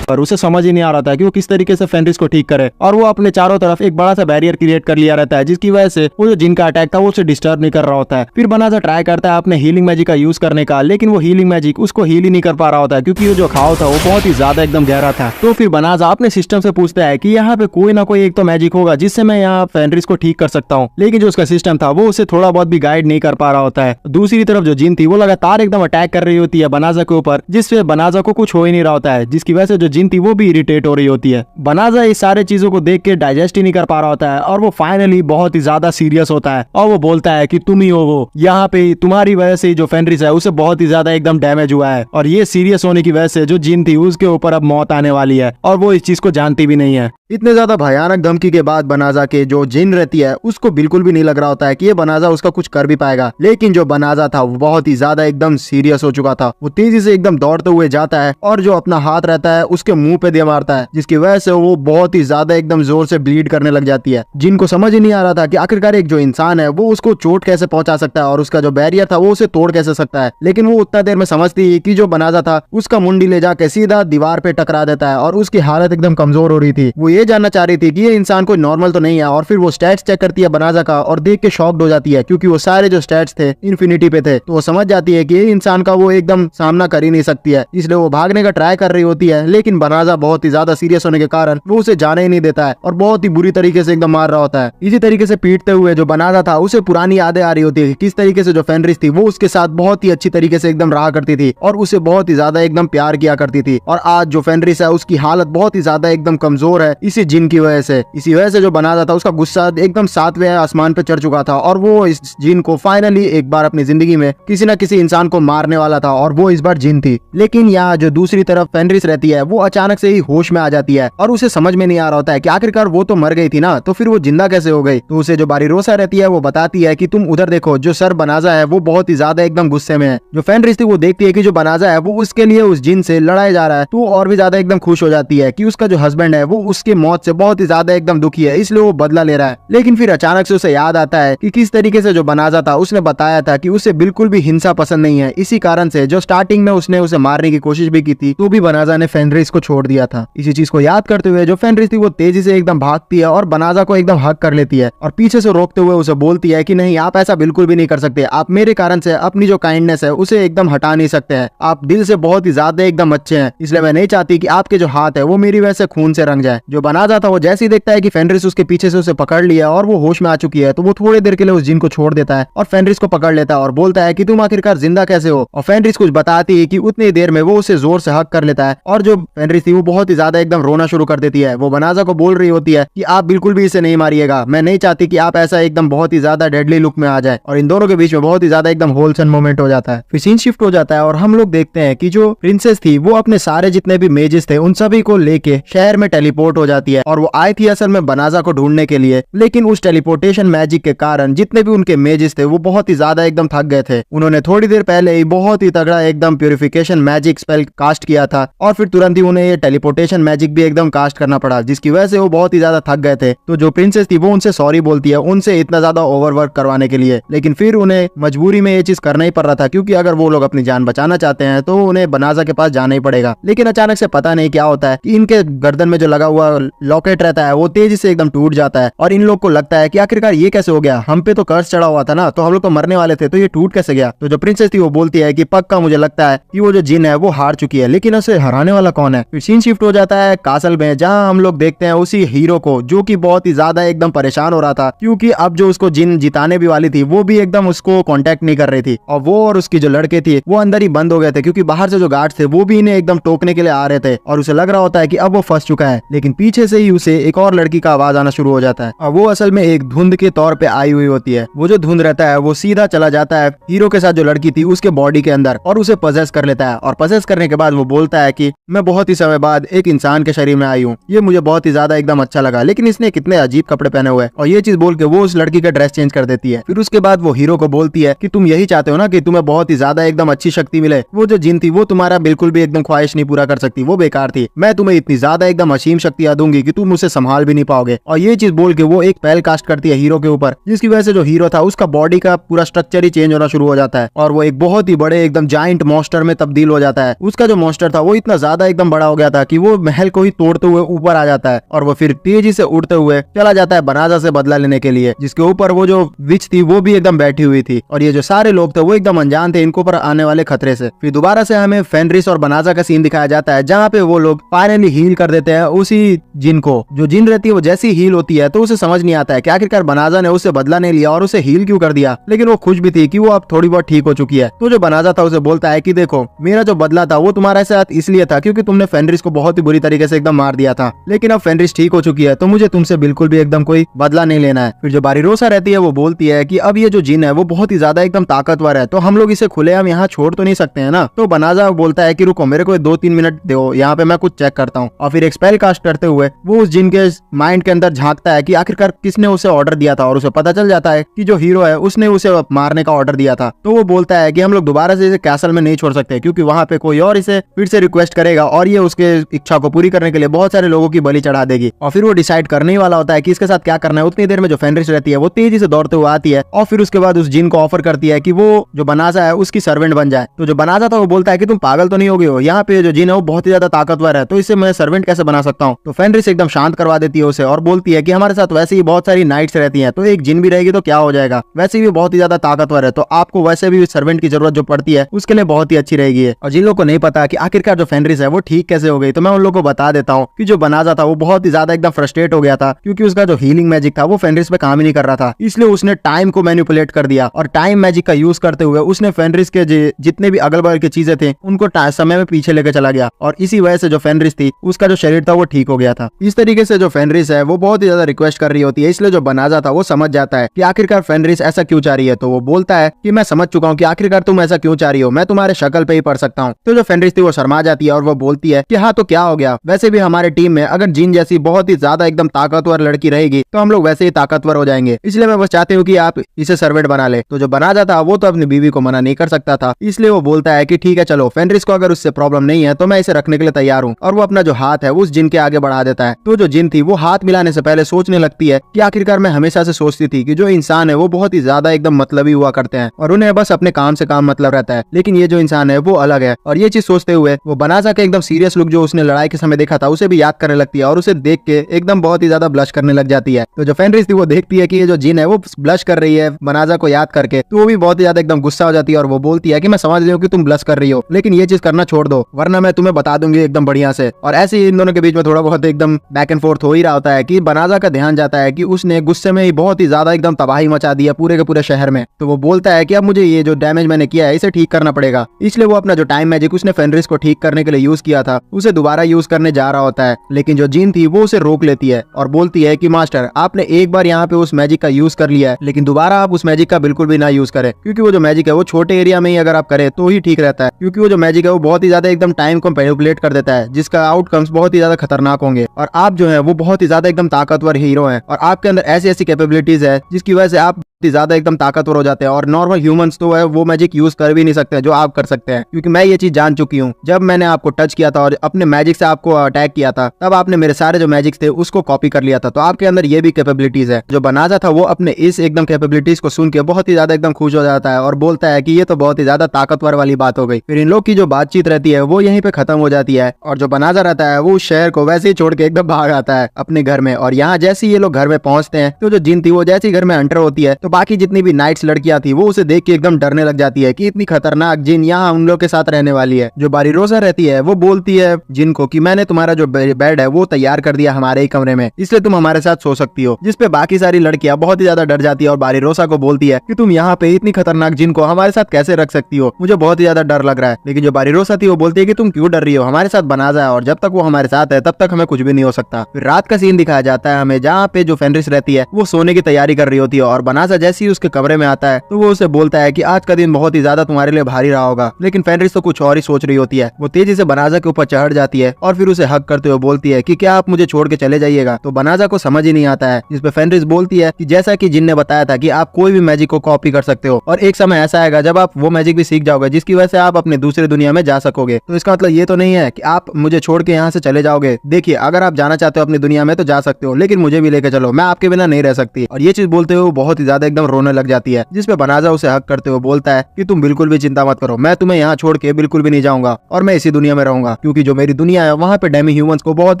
पर उसे समझ ही नहीं आ रहा था कि वो किस तरीके से फेनरिस को ठीक करे, और वो अपने चारों तरफ एक बड़ा सा बैरियर क्रिएट कर लिया रहता है, जिसकी वजह से वो जो जिन का अटैक था वो उसे डिस्टर्ब नहीं कर रहा होता है। फिर बनाजा ट्राई करता है अपने हीलिंग मैजिक का यूज करने का, लेकिन वो हीलिंग मैजिक उसको हील ही नहीं कर पा रहा होता है क्योंकि वो जो घाव था वो बहुत ही ज्यादा एकदम गहरा था। तो फिर बनाजा अपने सिस्टम से पूछता है कि यहाँ पे कोई ना कोई एक तो मैजिक होगा जिससे मैं यहाँ फेनरिस को ठीक कर सकता हूँ, लेकिन जो उसका सिस्टम था वो उसे थोड़ा बहुत भी गाइड नहीं कर पा रहा होता है। दूसरी तरफ जो जिन थी वो लगातार एकदम अटैक कर रही होती है बनाजा के ऊपर, जिससे बनाजा को कुछ हो ही नहीं रहा होता है, जिसकी वजह से जो जिन थी वो भी इरिटेट हो रही होती है। बनाजा इस सारे चीजों को देख के डाइजेस्ट ही नहीं कर पा रहा होता है, और वो फाइनली बहुत ही ज्यादा सीरियस होता है और वो बोलता है कि तुम ही हो वो, यहाँ पे तुम्हारी वजह से जो फेनरिस है उसे बहुत ही ज्यादा एकदम डैमेज हुआ है, और ये सीरियस होने की वजह से जो जिन थी उसके ऊपर अब मौत आने वाली है, और वो इस चीज को जानती भी नहीं है। इतने ज्यादा भयानक धमकी के बाद बनाजा के जो जिन रहती है उसको बिल्कुल भी नहीं लग रहा होता है कि ये बनाजा उसका कुछ कर भी पाएगा, लेकिन जो बनाजा था वो बहुत ही ज्यादा एकदम सीरियस हो चुका था। वो तेजी से एकदम दौड़ते हुए जाता है और जो अपना हाथ रहता है उसके मुंह पे दे मारता है, जिसकी वजह से वो बहुत ही ज्यादा एकदम जोर से ब्लीड करने लग जाती है। जिनको समझ ही नहीं आ रहा था कि आखिरकार एक जो इंसान है वो उसको चोट कैसे पहुंचा सकता है और उसका जो बैरियर था वो उसे तोड़ कैसे सकता है, लेकिन वो उतना देर में समझती कि जो बनाजा था उसका मुंडी ले जाके सीधा दीवार पे टकरा देता है, और उसकी हालत एकदम कमजोर हो रही थी। वो ये जानना चाह रही थी कि ये इंसान कोई नॉर्मल तो नहीं है, और फिर वो स्टैट्स चेक करती है बनाजा का और देख के शॉक्ड हो जाती है क्योंकि वो सारे जो स्टैट्स थे इन्फिनिटी पे थे। तो वो समझ जाती है कि ये इंसान का वो एकदम सामना कर ही नहीं सकती है, इसलिए वो भागने का ट्राई कर रही होती है, लेकिन लेकिन बनाजा बहुत ही ज्यादा सीरियस होने के कारण वो उसे जाने ही नहीं देता है और बहुत ही बुरी तरीके से एकदम मार रहा होता है। इसी तरीके से पीटते हुए जो बनाजा था उसे पुरानी यादें आ रही होती है, किस तरीके से जो फेनरिस थी वो उसके साथ बहुत ही अच्छी तरीके से एकदम रहा करती थी और उसे बहुत ही ज्यादा एकदम प्यार किया करती थी। और आज जो फेनरिस है उसकी हालत बहुत ही ज्यादा एकदम कमजोर है इसी जिन की वजह से। इसी वजह से जो बनाजा था उसका गुस्सा एकदम 7वें आसमान पे चढ़ चुका था और वो इस जिन को फाइनली एक बार अपनी जिंदगी में किसी न किसी इंसान को मारने वाला था और वो इस बार जिन थी। लेकिन यहाँ जो दूसरी तरफ फेनरिस रहती है वो अचानक से ही होश में आ जाती है और उसे समझ में नहीं आ रहा होता है कि आखिरकार वो तो मर गई थी ना, तो फिर वो जिंदा कैसे हो गई। तो उसे जो बारीरोसा रहती है वो बताती है कि तुम उधर देखो, जो सर बनाजा है वो बहुत ही ज्यादा एकदम गुस्से में है। जो फेनरिस थी वो देखती है कि जो बनाजा है वो उसके लिए उस जिन से लड़ाया जा रहा है, तो और भी ज्यादा एकदम खुश हो जाती है कि उसका जो हस्बैंड है वो उसकी मौत से बहुत ही ज्यादा एकदम दुखी है, इसलिए वो बदला ले रहा है। लेकिन फिर अचानक से उसे याद आता है कि किस तरीके से जो बनाजा था उसने बताया था कि उसे बिल्कुल भी हिंसा पसंद नहीं है। इसी कारण से जो स्टार्टिंग में उसने उसे मारने की कोशिश भी की थी तो भी बनाजा ने फेनरिस को छोड़ दिया था। इसी चीज को याद करते हुए जो फेनरिस थी वो तेजी से एकदम भागती है और बनाजा को एकदम हक कर लेती है और पीछे से रोकते हुए उसे बोलती है कि नहीं, आप ऐसा बिल्कुल भी नहीं कर सकते, आप मेरे कारण से अपनी जो काइंडनेस है उसे एकदम हटा नहीं सकते हैं, आप दिल से बहुत ही ज्यादा एकदम अच्छे हैं, इसलिए मैं नहीं चाहती कि आपके जो हाथ है वो मेरी वजह से खून से रंग जाए। जो बनाजा था वो जैसे ही देखता है कि फेनरिस उसके पीछे से उसे पकड़ लिया और वो होश में आ चुकी है तो वो थोड़ी देर के लिए उस जिन को छोड़ देता है और फेनरिस को पकड़ लेता है और बोलता है कि तुम आखिरकार जिंदा कैसे हो। और फेनरिस कुछ बताती है कि उतनी देर में वो उसे जोर से हक कर लेता है और जो फेनरिस थी वो बहुत ही ज्यादा एकदम रोना शुरू कर देती है। वो बनाजा को बोल रही होती है कि आप बिल्कुल भी इसे नहीं मारिएगा, मैं नहीं चाहती कि आप ऐसा एकदम बहुत ही ज्यादा डेडली लुक में आ जाए। और इन दोनों के बीच में बहुत ही ज्यादा एकदम होलसन मोमेंट हो जाता है। फिर सीन शिफ्ट हो जाता है और हम लोग देखते हैं कि जो प्रिंसेस थी वो अपने सारे जितने भी मेजेस थे उन सभी को लेके शहर में टेलीपोर्ट हो जाती है और वो आई थी असल में बनाजा को ढूंढने के लिए। लेकिन उस टेलीपोर्टेशन मैजिक के कारण जितने भी उनके मेजेस थे वो बहुत ही ज्यादा एकदम थक गए थे। उन्होंने थोड़ी देर पहले ही बहुत ही तगड़ा एकदम प्यूरिफिकेशन मैजिक स्पेल कास्ट किया था और फिर तुरंत ही उन्हें ये टेलीपोर्टेशन मैजिक भी एकदम कास्ट करना पड़ा, जिसकी वजह से वो बहुत ही ज्यादा थक गए थे। तो जो प्रिंसेस थी वो उनसे सॉरी बोलती है उनसे इतना ज्यादा ओवरवर्क करवाने के लिए, लेकिन फिर उन्हें मजबूरी में ये चीज करना ही पड़ रहा था क्योंकि अगर वो लोग अपनी जान बचाना चाहते हैं तो उन्हें बनाजा के पास जाना ही पड़ेगा। लेकिन अचानक से पता नहीं क्या होता है कि इनके गर्दन में जो लगा हुआ लॉकेट रहता है वो तेजी से एकदम टूट जाता है और इन लोग को लगता है कि आखिरकार ये कैसे हो गया, हम पे तो कर्ज चढ़ा हुआ था ना, तो हम लोग तो मरने वाले थे, तो ये टूट कैसे गया। तो जो प्रिंसेस थी वो बोलती है कि पक्का मुझे लगता है कि वो जो जिन है वो हार चुकी है, लेकिन उसे हराने वाला कौन है। फिर सीन शिफ्ट हो जाता है कासल में, जहाँ हम लोग देखते हैं उसी हीरो को जो कि बहुत ही ज्यादा एकदम परेशान हो रहा था क्योंकि अब जो उसको जिन जिताने भी वाली थी वो भी एकदम उसको कांटेक्ट नहीं कर रही थी और वो और उसकी जो लड़के थी वो अंदर ही बंद हो गए थे क्योंकि बाहर से जो गार्ड थे वो भी इन्हें एकदम टोकने के लिए आ रहे थे और उसे लग रहा होता है कि अब वो फंस चुका है। लेकिन पीछे से ही उसे एक और लड़की का आवाज आना शुरू हो जाता है और वो असल में एक धुंध के तौर पे आई हुई होती है। वो जो धुंध रहता है वो सीधा चला जाता है हीरो के साथ जो लड़की थी उसके बॉडी के अंदर और उसे पजेस कर लेता है और पजेस करने के बाद वो बोलता है कि मैं बहुत ही समय बाद एक इंसान के शरीर में आई हूँ, ये मुझे बहुत ही ज्यादा एकदम अच्छा लगा, लेकिन इसने कितने अजीब कपड़े पहने हुए। और ये चीज बोल के वो उस लड़की का ड्रेस चेंज कर देती है। फिर उसके बाद वो हीरो को बोलती है कि तुम यही चाहते हो ना कि तुम्हें बहुत ही ज्यादा एकदम अच्छी शक्ति मिले, वो जो जिन थी वो तुम्हारा बिल्कुल भी एकदम ख्वाहिश नहीं पूरा कर सकती, वो बेकार थी, मैं तुम्हें इतनी ज्यादा एकदम असीम शक्तियां दूंगी कि तुम उसे संभाल भी नहीं पाओगे। और ये चीज बोल के वो एक स्पेल कास्ट करती है हीरो के ऊपर, जिसकी वजह से जो हीरो था उसका बॉडी का पूरा स्ट्रक्चर ही चेंज होना शुरू हो जाता है और वो एक बहुत ही बड़े एकदम जाइंट मॉन्स्टर में तब्दील हो जाता है। उसका जो मॉन्स्टर था वो इतना ज्यादा एकदम बड़ा हो गया था कि वो महल को ही तोड़ते हुए ऊपर आ जाता है और वो फिर तेजी से उड़ते हुए चला जाता है बनाजा से बदला लेने के लिए, जिसके ऊपर वो जो विच थी वो भी एकदम बैठी हुई थी और ये जो सारे लोग थे वो एकदम अनजान थे इनके ऊपर आने वाले खतरे से। फिर दोबारा से हमें फेनरिस और बनाजा का सीन दिखाया जाता है जहाँ पे वो लोग फाइनली हील कर देते हैं उसी जिन को। जो जिन रहती है वो जैसी हील होती है तो उसे समझ नहीं आता है कि आखिरकार बनाजा ने उससे बदला नहीं लिया और उसे हील क्यों कर दिया, लेकिन वो खुश भी थी कि वो अब थोड़ी बहुत ठीक हो चुकी है। तो जो बनाजा था उसे बोलता है कि देखो मेरा जो बदला था वो तुम्हारे साथ इसलिए था क्योंकि तुमने फेनरिस को बहुत ही बुरी तरीके से एकदम मार दिया था, लेकिन अब फेनरिस ठीक हो चुकी है तो मुझे तुमसे बिल्कुल भी एकदम कोई बदला नहीं लेना है। फिर जो बारीरोसा रहती है वो बोलती है कि अब ये जो जिन है वो बहुत ही ज्यादा एकदम ताकतवर है तो हम लोग इसे खुलेआम यहाँ छोड़ तो नहीं सकते हैं ना। तो बनाजा बोलता है कि रुको मेरे को 2-3 मिनट दो, यहाँ पे मैं कुछ चेक करता हूँ। और फिर एक स्पेल कास्ट करते हुए वो उस जिन के माइंड के अंदर झांकता है कि आखिरकार किसने उसे ऑर्डर दिया था और उसे पता चल जाता है कि जो हीरो है उसने उसे मारने का ऑर्डर दिया था। तो वो बोलता है कि हम लोग दोबारा से इसे कैसल में नहीं छोड़ सकते क्योंकि वहाँ पे कोई और इसे फिर से रिक्वेस्ट करेगा और ये उसके इच्छा को पूरी करने के लिए बहुत सारे लोगों की बलि चढ़ा देगी। और फिर वो डिसाइड करने ही वाला होता है कि इसके साथ क्या करना है। उतनी देर में जो फेनरिस रहती है वो तेजी से दौड़ते हुए आती है और फिर उसके बाद उस जिन को ऑफर करती है कि वो जो बनाजा है उसकी सर्वेंट बन जाए। तो जो बनाजा था वो बोलता है कि तुम पागल तो नहीं हो गए हो, यहाँ पे जो जिन है वो बहुत ही ज्यादा ताकतवर है तो इसे मैं सर्वेंट कैसे बना सकता हूँ। तो फेनरिस एकदम शांत करवा देती है उसे और बोलती है कि हमारे साथ वैसे ही बहुत सारी नाइट्स रहती है तो एक जिन भी रहेगी तो क्या हो जाएगा, वैसे भी बहुत ही ज्यादा ताकतवर है तो आपको वैसे भी सर्वेंट की जरूरत जो पड़ती है उसके लिए बहुत ही अच्छी रहेगी। और जिन लोगों को नहीं पता कि आखिरकार जो फेनरिस है वो ठीक ठीक कैसे हो गई, तो मैं उन लोगों को बता देता हूँ कि जो बनाजा था वो बहुत ही ज्यादा एकदम फ्रस्ट्रेट हो गया था, क्योंकि उसका जो हीलिंग मैजिक था वो फेनरिस पे काम ही नहीं कर रहा था। इसलिए उसने टाइम को मैनिपुलेट कर दिया और टाइम मैजिक का यूज करते हुए उसने फेनरिस के जितने भी अगल बगल की चीजें थे उनको समय में पीछे लेकर चला गया, और इसी वजह से जो फेनरिस थी उसका जो शरीर था वो ठीक हो गया था। इस तरीके से जो फेनरिस है वो बहुत ही ज्यादा रिक्वेस्ट कर रही होती है, इसलिए जो बनाजा था वो समझ जाता है कि आखिरकार फेनरिस ऐसा क्यों चाह रही है। तो वो बोलता है कि मैं समझ चुका हूँ कि आखिरकार तुम ऐसा क्यों चाह रही हो, मैं तुम्हारे शक्ल पे ही पढ़ सकता हूँ। तो जो फेनरिस थी वो शर्मा जाती है और वो बोलती है कि हाँ तो क्या हो गया, वैसे भी हमारे टीम में अगर जिन जैसी बहुत ही ज्यादा एकदम ताकतवर लड़की रहेगी तो हम लोग वैसे ही ताकतवर हो जाएंगे, इसलिए मैं बस चाहती हूँ कि आप इसे सर्वेंट बना ले। तो जो बनाजा था वो तो अपनी बीवी को मना नहीं कर सकता था, इसलिए वो बोलता है कि ठीक है चलो, फेनरिस को अगर उससे प्रॉब्लम नहीं है तो मैं इसे रखने के लिए तैयार हूँ, और वो अपना जो हाथ है उस जिन के आगे बढ़ा देता है। तो जो जिन थी वो हाथ मिलाने से पहले सोचने लगती है कि आखिरकार मैं हमेशा से सोचती थी कि जो इंसान है वो बहुत ही ज्यादा एकदम मतलबी हुआ करते हैं और उन्हें बस अपने काम से काम मतलब रहता है, लेकिन ये जो इंसान है वो अलग है। और ये चीज सोचते हुए वो बनाजा का एकदम सीरियस लुक जो उसने लड़ाई के समय देखा था उसे भी याद करने लगती है और उसे देख के एकदम बहुत ही ज्यादा ब्लश करने लग जाती है। तो जो फेनरिस थी वो देखती है कि ये जो जिन है वो ब्लश कर रही है बनाजा को याद करके, तो वो भी बहुत ही ज्यादा एकदम गुस्सा हो जाती है और वो बोलती है कि मैं समझ रही हूँ कि तुम ब्लश कर रही हो, लेकिन ये चीज करना छोड़ दो वरना मैं तुम्हें बता दूंगी एकदम बढ़िया से। और ऐसे ही इन दोनों के बीच में थोड़ा बहुत एकदम बैक एंड फोर्थ हो ही रहा होता है कि बनाजा का ध्यान जाता है कि उसने गुस्से में ही बहुत ही ज्यादा एकदम तबाही मचा दी है पूरे के पूरे शहर में। तो वो बोलता है कि अब मुझे ये जो डैमेज मैंने किया है इसे ठीक करना पड़ेगा, इसलिए वो अपना जो टाइम मैजिक उसने फेनरिस को ठीक करने के लिए यूज किया था उसे दोबारा यूज करने जा रहा होता है, लेकिन जो जिन थी वो उसे रोक लेती है और बोलती है कि मास्टर आपने एक बार यहाँ पे उस मैजिक का यूज कर लिया है, लेकिन दोबारा आप उस मैजिक का बिल्कुल भी ना यूज करें, क्योंकि वो जो मैजिक है वो छोटे एरिया में ही अगर आप करें तो ही ठीक रहता है, क्योंकि वो जो मैजिक है वो बहुत ही ज्यादा एकदम टाइम को मैनिपुलेट कर देता है जिसका आउटकम्स बहुत ही ज्यादा खतरनाक होंगे। और आप जो है वो बहुत ही ज्यादा एकदम ताकतवर हीरो हैं और आपके अंदर ऐसी ऐसी कैपेबिलिटीज है जिसकी वजह से आप ज्यादा एकदम ताकतवर हो जाते हैं और नॉर्मल ह्यूमंस तो है वो मैजिक यूज कर भी नहीं सकते जो आप कर सकते हैं, क्योंकि मैं ये चीज जान चुकी हूँ। जब मैंने आपको टच किया था और अपने मैजिक से आपको अटैक किया था तब आपने मेरे सारे जो मैजिक थे उसको कॉपी कर लिया था, तो आपके अंदर ये भी कैपेबिलिटीज है। जो बनाजा था वो अपने इस एकदम कैपेबिलिटीज को सुन के बहुत ही ज्यादा एकदम खुश हो जाता है और बोलता है कि ये तो बहुत ही ज्यादा ताकतवर वाली बात हो गई। फिर इन लोग की जो बातचीत रहती है वो यहीं पे खत्म हो जाती है और जो बनाजा रहता है वो उस शहर को वैसे ही छोड़ के एकदम भाग आता है अपने घर में। और यहाँ जैसे ये लोग घर में पहुंचते हैं तो जो जिन थी वो जैसे ही घर में एंटर होती है तो बाकी जितनी भी लड़कियां थी वो उसे देख के एकदम डरने लग जाती है कि इतनी खतरनाक जिन यहाँ उन लोग के साथ रहने वाली है। जो बारीरोसा रहती है वो बोलती है जिन को कि मैंने तुम्हारा जो बेड है वो तैयार कर दिया हमारे ही कमरे में, इसलिए तुम हमारे साथ सो सकती हो। जिसपे बाकी सारी लड़कियां बहुत ही ज्यादा डर जाती है और बारीरोसा को बोलती है कि तुम यहाँ पे इतनी खतरनाक जिन को हमारे साथ कैसे रख सकती हो, मुझे बहुत ही ज्यादा डर लग रहा है। लेकिन जो बारीरोसा थी वो बोलती है कि तुम क्यों डर रही हो, हमारे साथ बनाजा है और जब तक वो हमारे साथ है तब तक हमें कुछ भी नहीं हो सकता। फिर रात का सीन दिखाया जाता है हमें जहाँ पे जो फेनरिस रहती है वो सोने की तैयारी कर रही होती है और बनाजा जैसे ही उसके कमरे में आता है तो वो उसे बोलता है कि आज का दिन बहुत ही ज्यादा तुम्हारे लिए भारी रहा होगा, लेकिन फेनरिस तो कुछ और ही सोच रही होती है। वो तेजी से बनाजा के ऊपर चढ़ जाती है और फिर उसे हक करते हुए बोलती है कि क्या आप मुझे छोड़ के चले जाइएगा। तो बनाजा को समझ ही नहीं आता है, जिसपे फेनरिस बोलती है कि जैसा कि जिन ने बताया था कि आप कोई भी मैजिक को कॉपी कर सकते हो और एक समय ऐसा आएगा जब आप वो मैजिक भी सीख जाओगे जिसकी वजह से आप अपने दूसरे दुनिया में जा सकोगे। तो इसका मतलब ये तो नहीं है कि आप मुझे छोड़ के यहाँ से चले जाओगे। देखिए अगर आप जाना चाहते हो अपनी दुनिया में तो जा सकते हो, लेकिन मुझे भी लेकर चलो, मैं आपके बिना नहीं रह सकती। और ये चीज बोलते हुए बहुत ही ज्यादा एकदम रोने लग जाती है, जिसपे बनाजा उसे हक करते हुए बोलता है कि तुम बिल्कुल भी चिंता मत करो, मैं तुम्हें यहाँ छोड़ के बिल्कुल भी नहीं जाऊंगा और मैं इसी दुनिया में रहूंगा, क्योंकि जो मेरी दुनिया है वहाँ पे डेमी ह्यूमंस को बहुत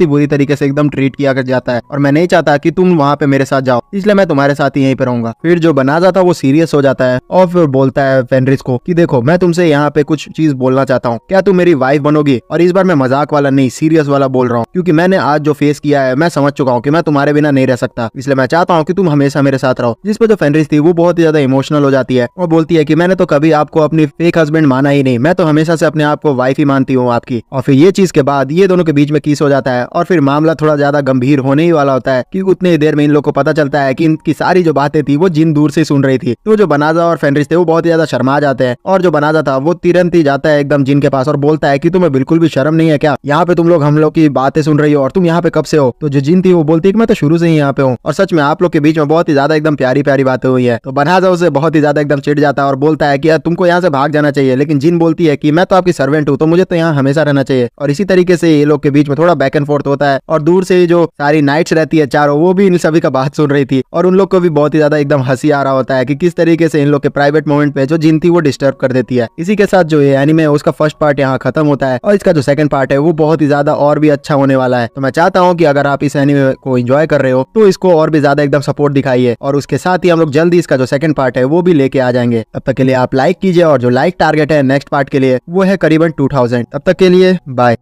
ही बुरी तरीके से एकदम ट्रीट किया जाता है और मैं नहीं चाहता कि तुम वहाँ पे मेरे साथ जाओ, इसलिए मैं तुम्हारे साथ ही यहीं पे रहूंगा। फिर जो बनाजा था वो सीरियस हो जाता है और फिर बोलता है फेनरिस को कि देखो मैं तुमसे यहाँ पे कुछ चीज बोलना चाहता हूँ, क्या तुम मेरी वाइफ बनोगी? और इस बार मैं मजाक वाला नहीं सीरियस वाला बोल रहा हूँ, क्योंकि मैंने आज जो फेस किया है मैं समझ चुका हूँ कि मैं तुम्हारे बिना नहीं रह सकता, इसलिए मैं चाहता हूँ कि तुम हमेशा मेरे साथ रहो। जिसपे जो फेनरिस थी वो बहुत ही ज्यादा इमोशनल हो जाती है और बोलती है कि मैंने तो कभी आपको अपनी फेक हस्बैंड माना ही नहीं, मैं तो हमेशा से अपने आप को वाइफ ही मानती हूँ आपकी। और फिर ये चीज के बाद ये दोनों के बीच में किस हो जाता है और फिर मामला थोड़ा ज्यादा गंभीर होने ही वाला होता है कि उतनी ही देर में इन लोग को पता चलता है कि इनकी सारी जो बातें थी वो जिन दूर से सुन रही थी। तो जो बनाजा और फेनरिस थे वो बहुत ही ज्यादा शर्मा जाते हैं और जो बनाजा था वो तुरंत ही जाता है एकदम जिन के पास और बोलता है कि तुम्हें बिल्कुल भी शर्म नहीं है क्या, यहाँ पे तुम लोग हम लोग की बातें सुन रही हो और तुम यहाँ पे कब से हो? तो जो जिन थी वो बोलती है कि मैं तो शुरू से ही यहाँ पे हूँ और सच में आप लोग के बीच में बहुत ही ज्यादा एकदम प्यारी प्यारी बातें हुई है। तो बनाजा उसे बहुत ही ज्यादा एकदम चिढ़ जाता है और बोलता है कि तुमको यहाँ से भाग जाना चाहिए, लेकिन जिन बोलती है कि मैं तो आपकी सर्वेंट हूँ तो मुझे तो यहाँ हमेशा रहना चाहिए। और इसी तरीके से ये लोग के बीच में थोड़ा बैक एंड फोर्थ होता है और दूर से जो सारी नाइट्स रहती है चारों वो भी इन सभी का बात सुन रही थी और उन लोग को भी बहुत ही ज्यादा एकदम हंसी आ रहा होता है कि किस तरीके से इन लोग के प्राइवेट मोमेंट पे जो जिन थी वो डिस्टर्ब कर देती है। इसी के साथ जो ये एनिमे है उसका फर्स्ट पार्ट यहाँ खत्म होता है और इसका जो सेकंड पार्ट है वो बहुत ही ज्यादा और भी अच्छा होने वाला है। तो मैं चाहता हूँ कि अगर आप इस एनिमे को एंजॉय कर रहे हो तो इसको और भी ज्यादा एकदम सपोर्ट दिखाइए और उसके साथ ही हम लोग जल्दी इसका जो सेकंड पार्ट है वो भी लेके आ जाएंगे। तब तक के लिए आप लाइक कीजिए और जो लाइक टारगेट है नेक्स्ट पार्ट के लिए वो है करीबन 2000। तब तक के लिए बाय।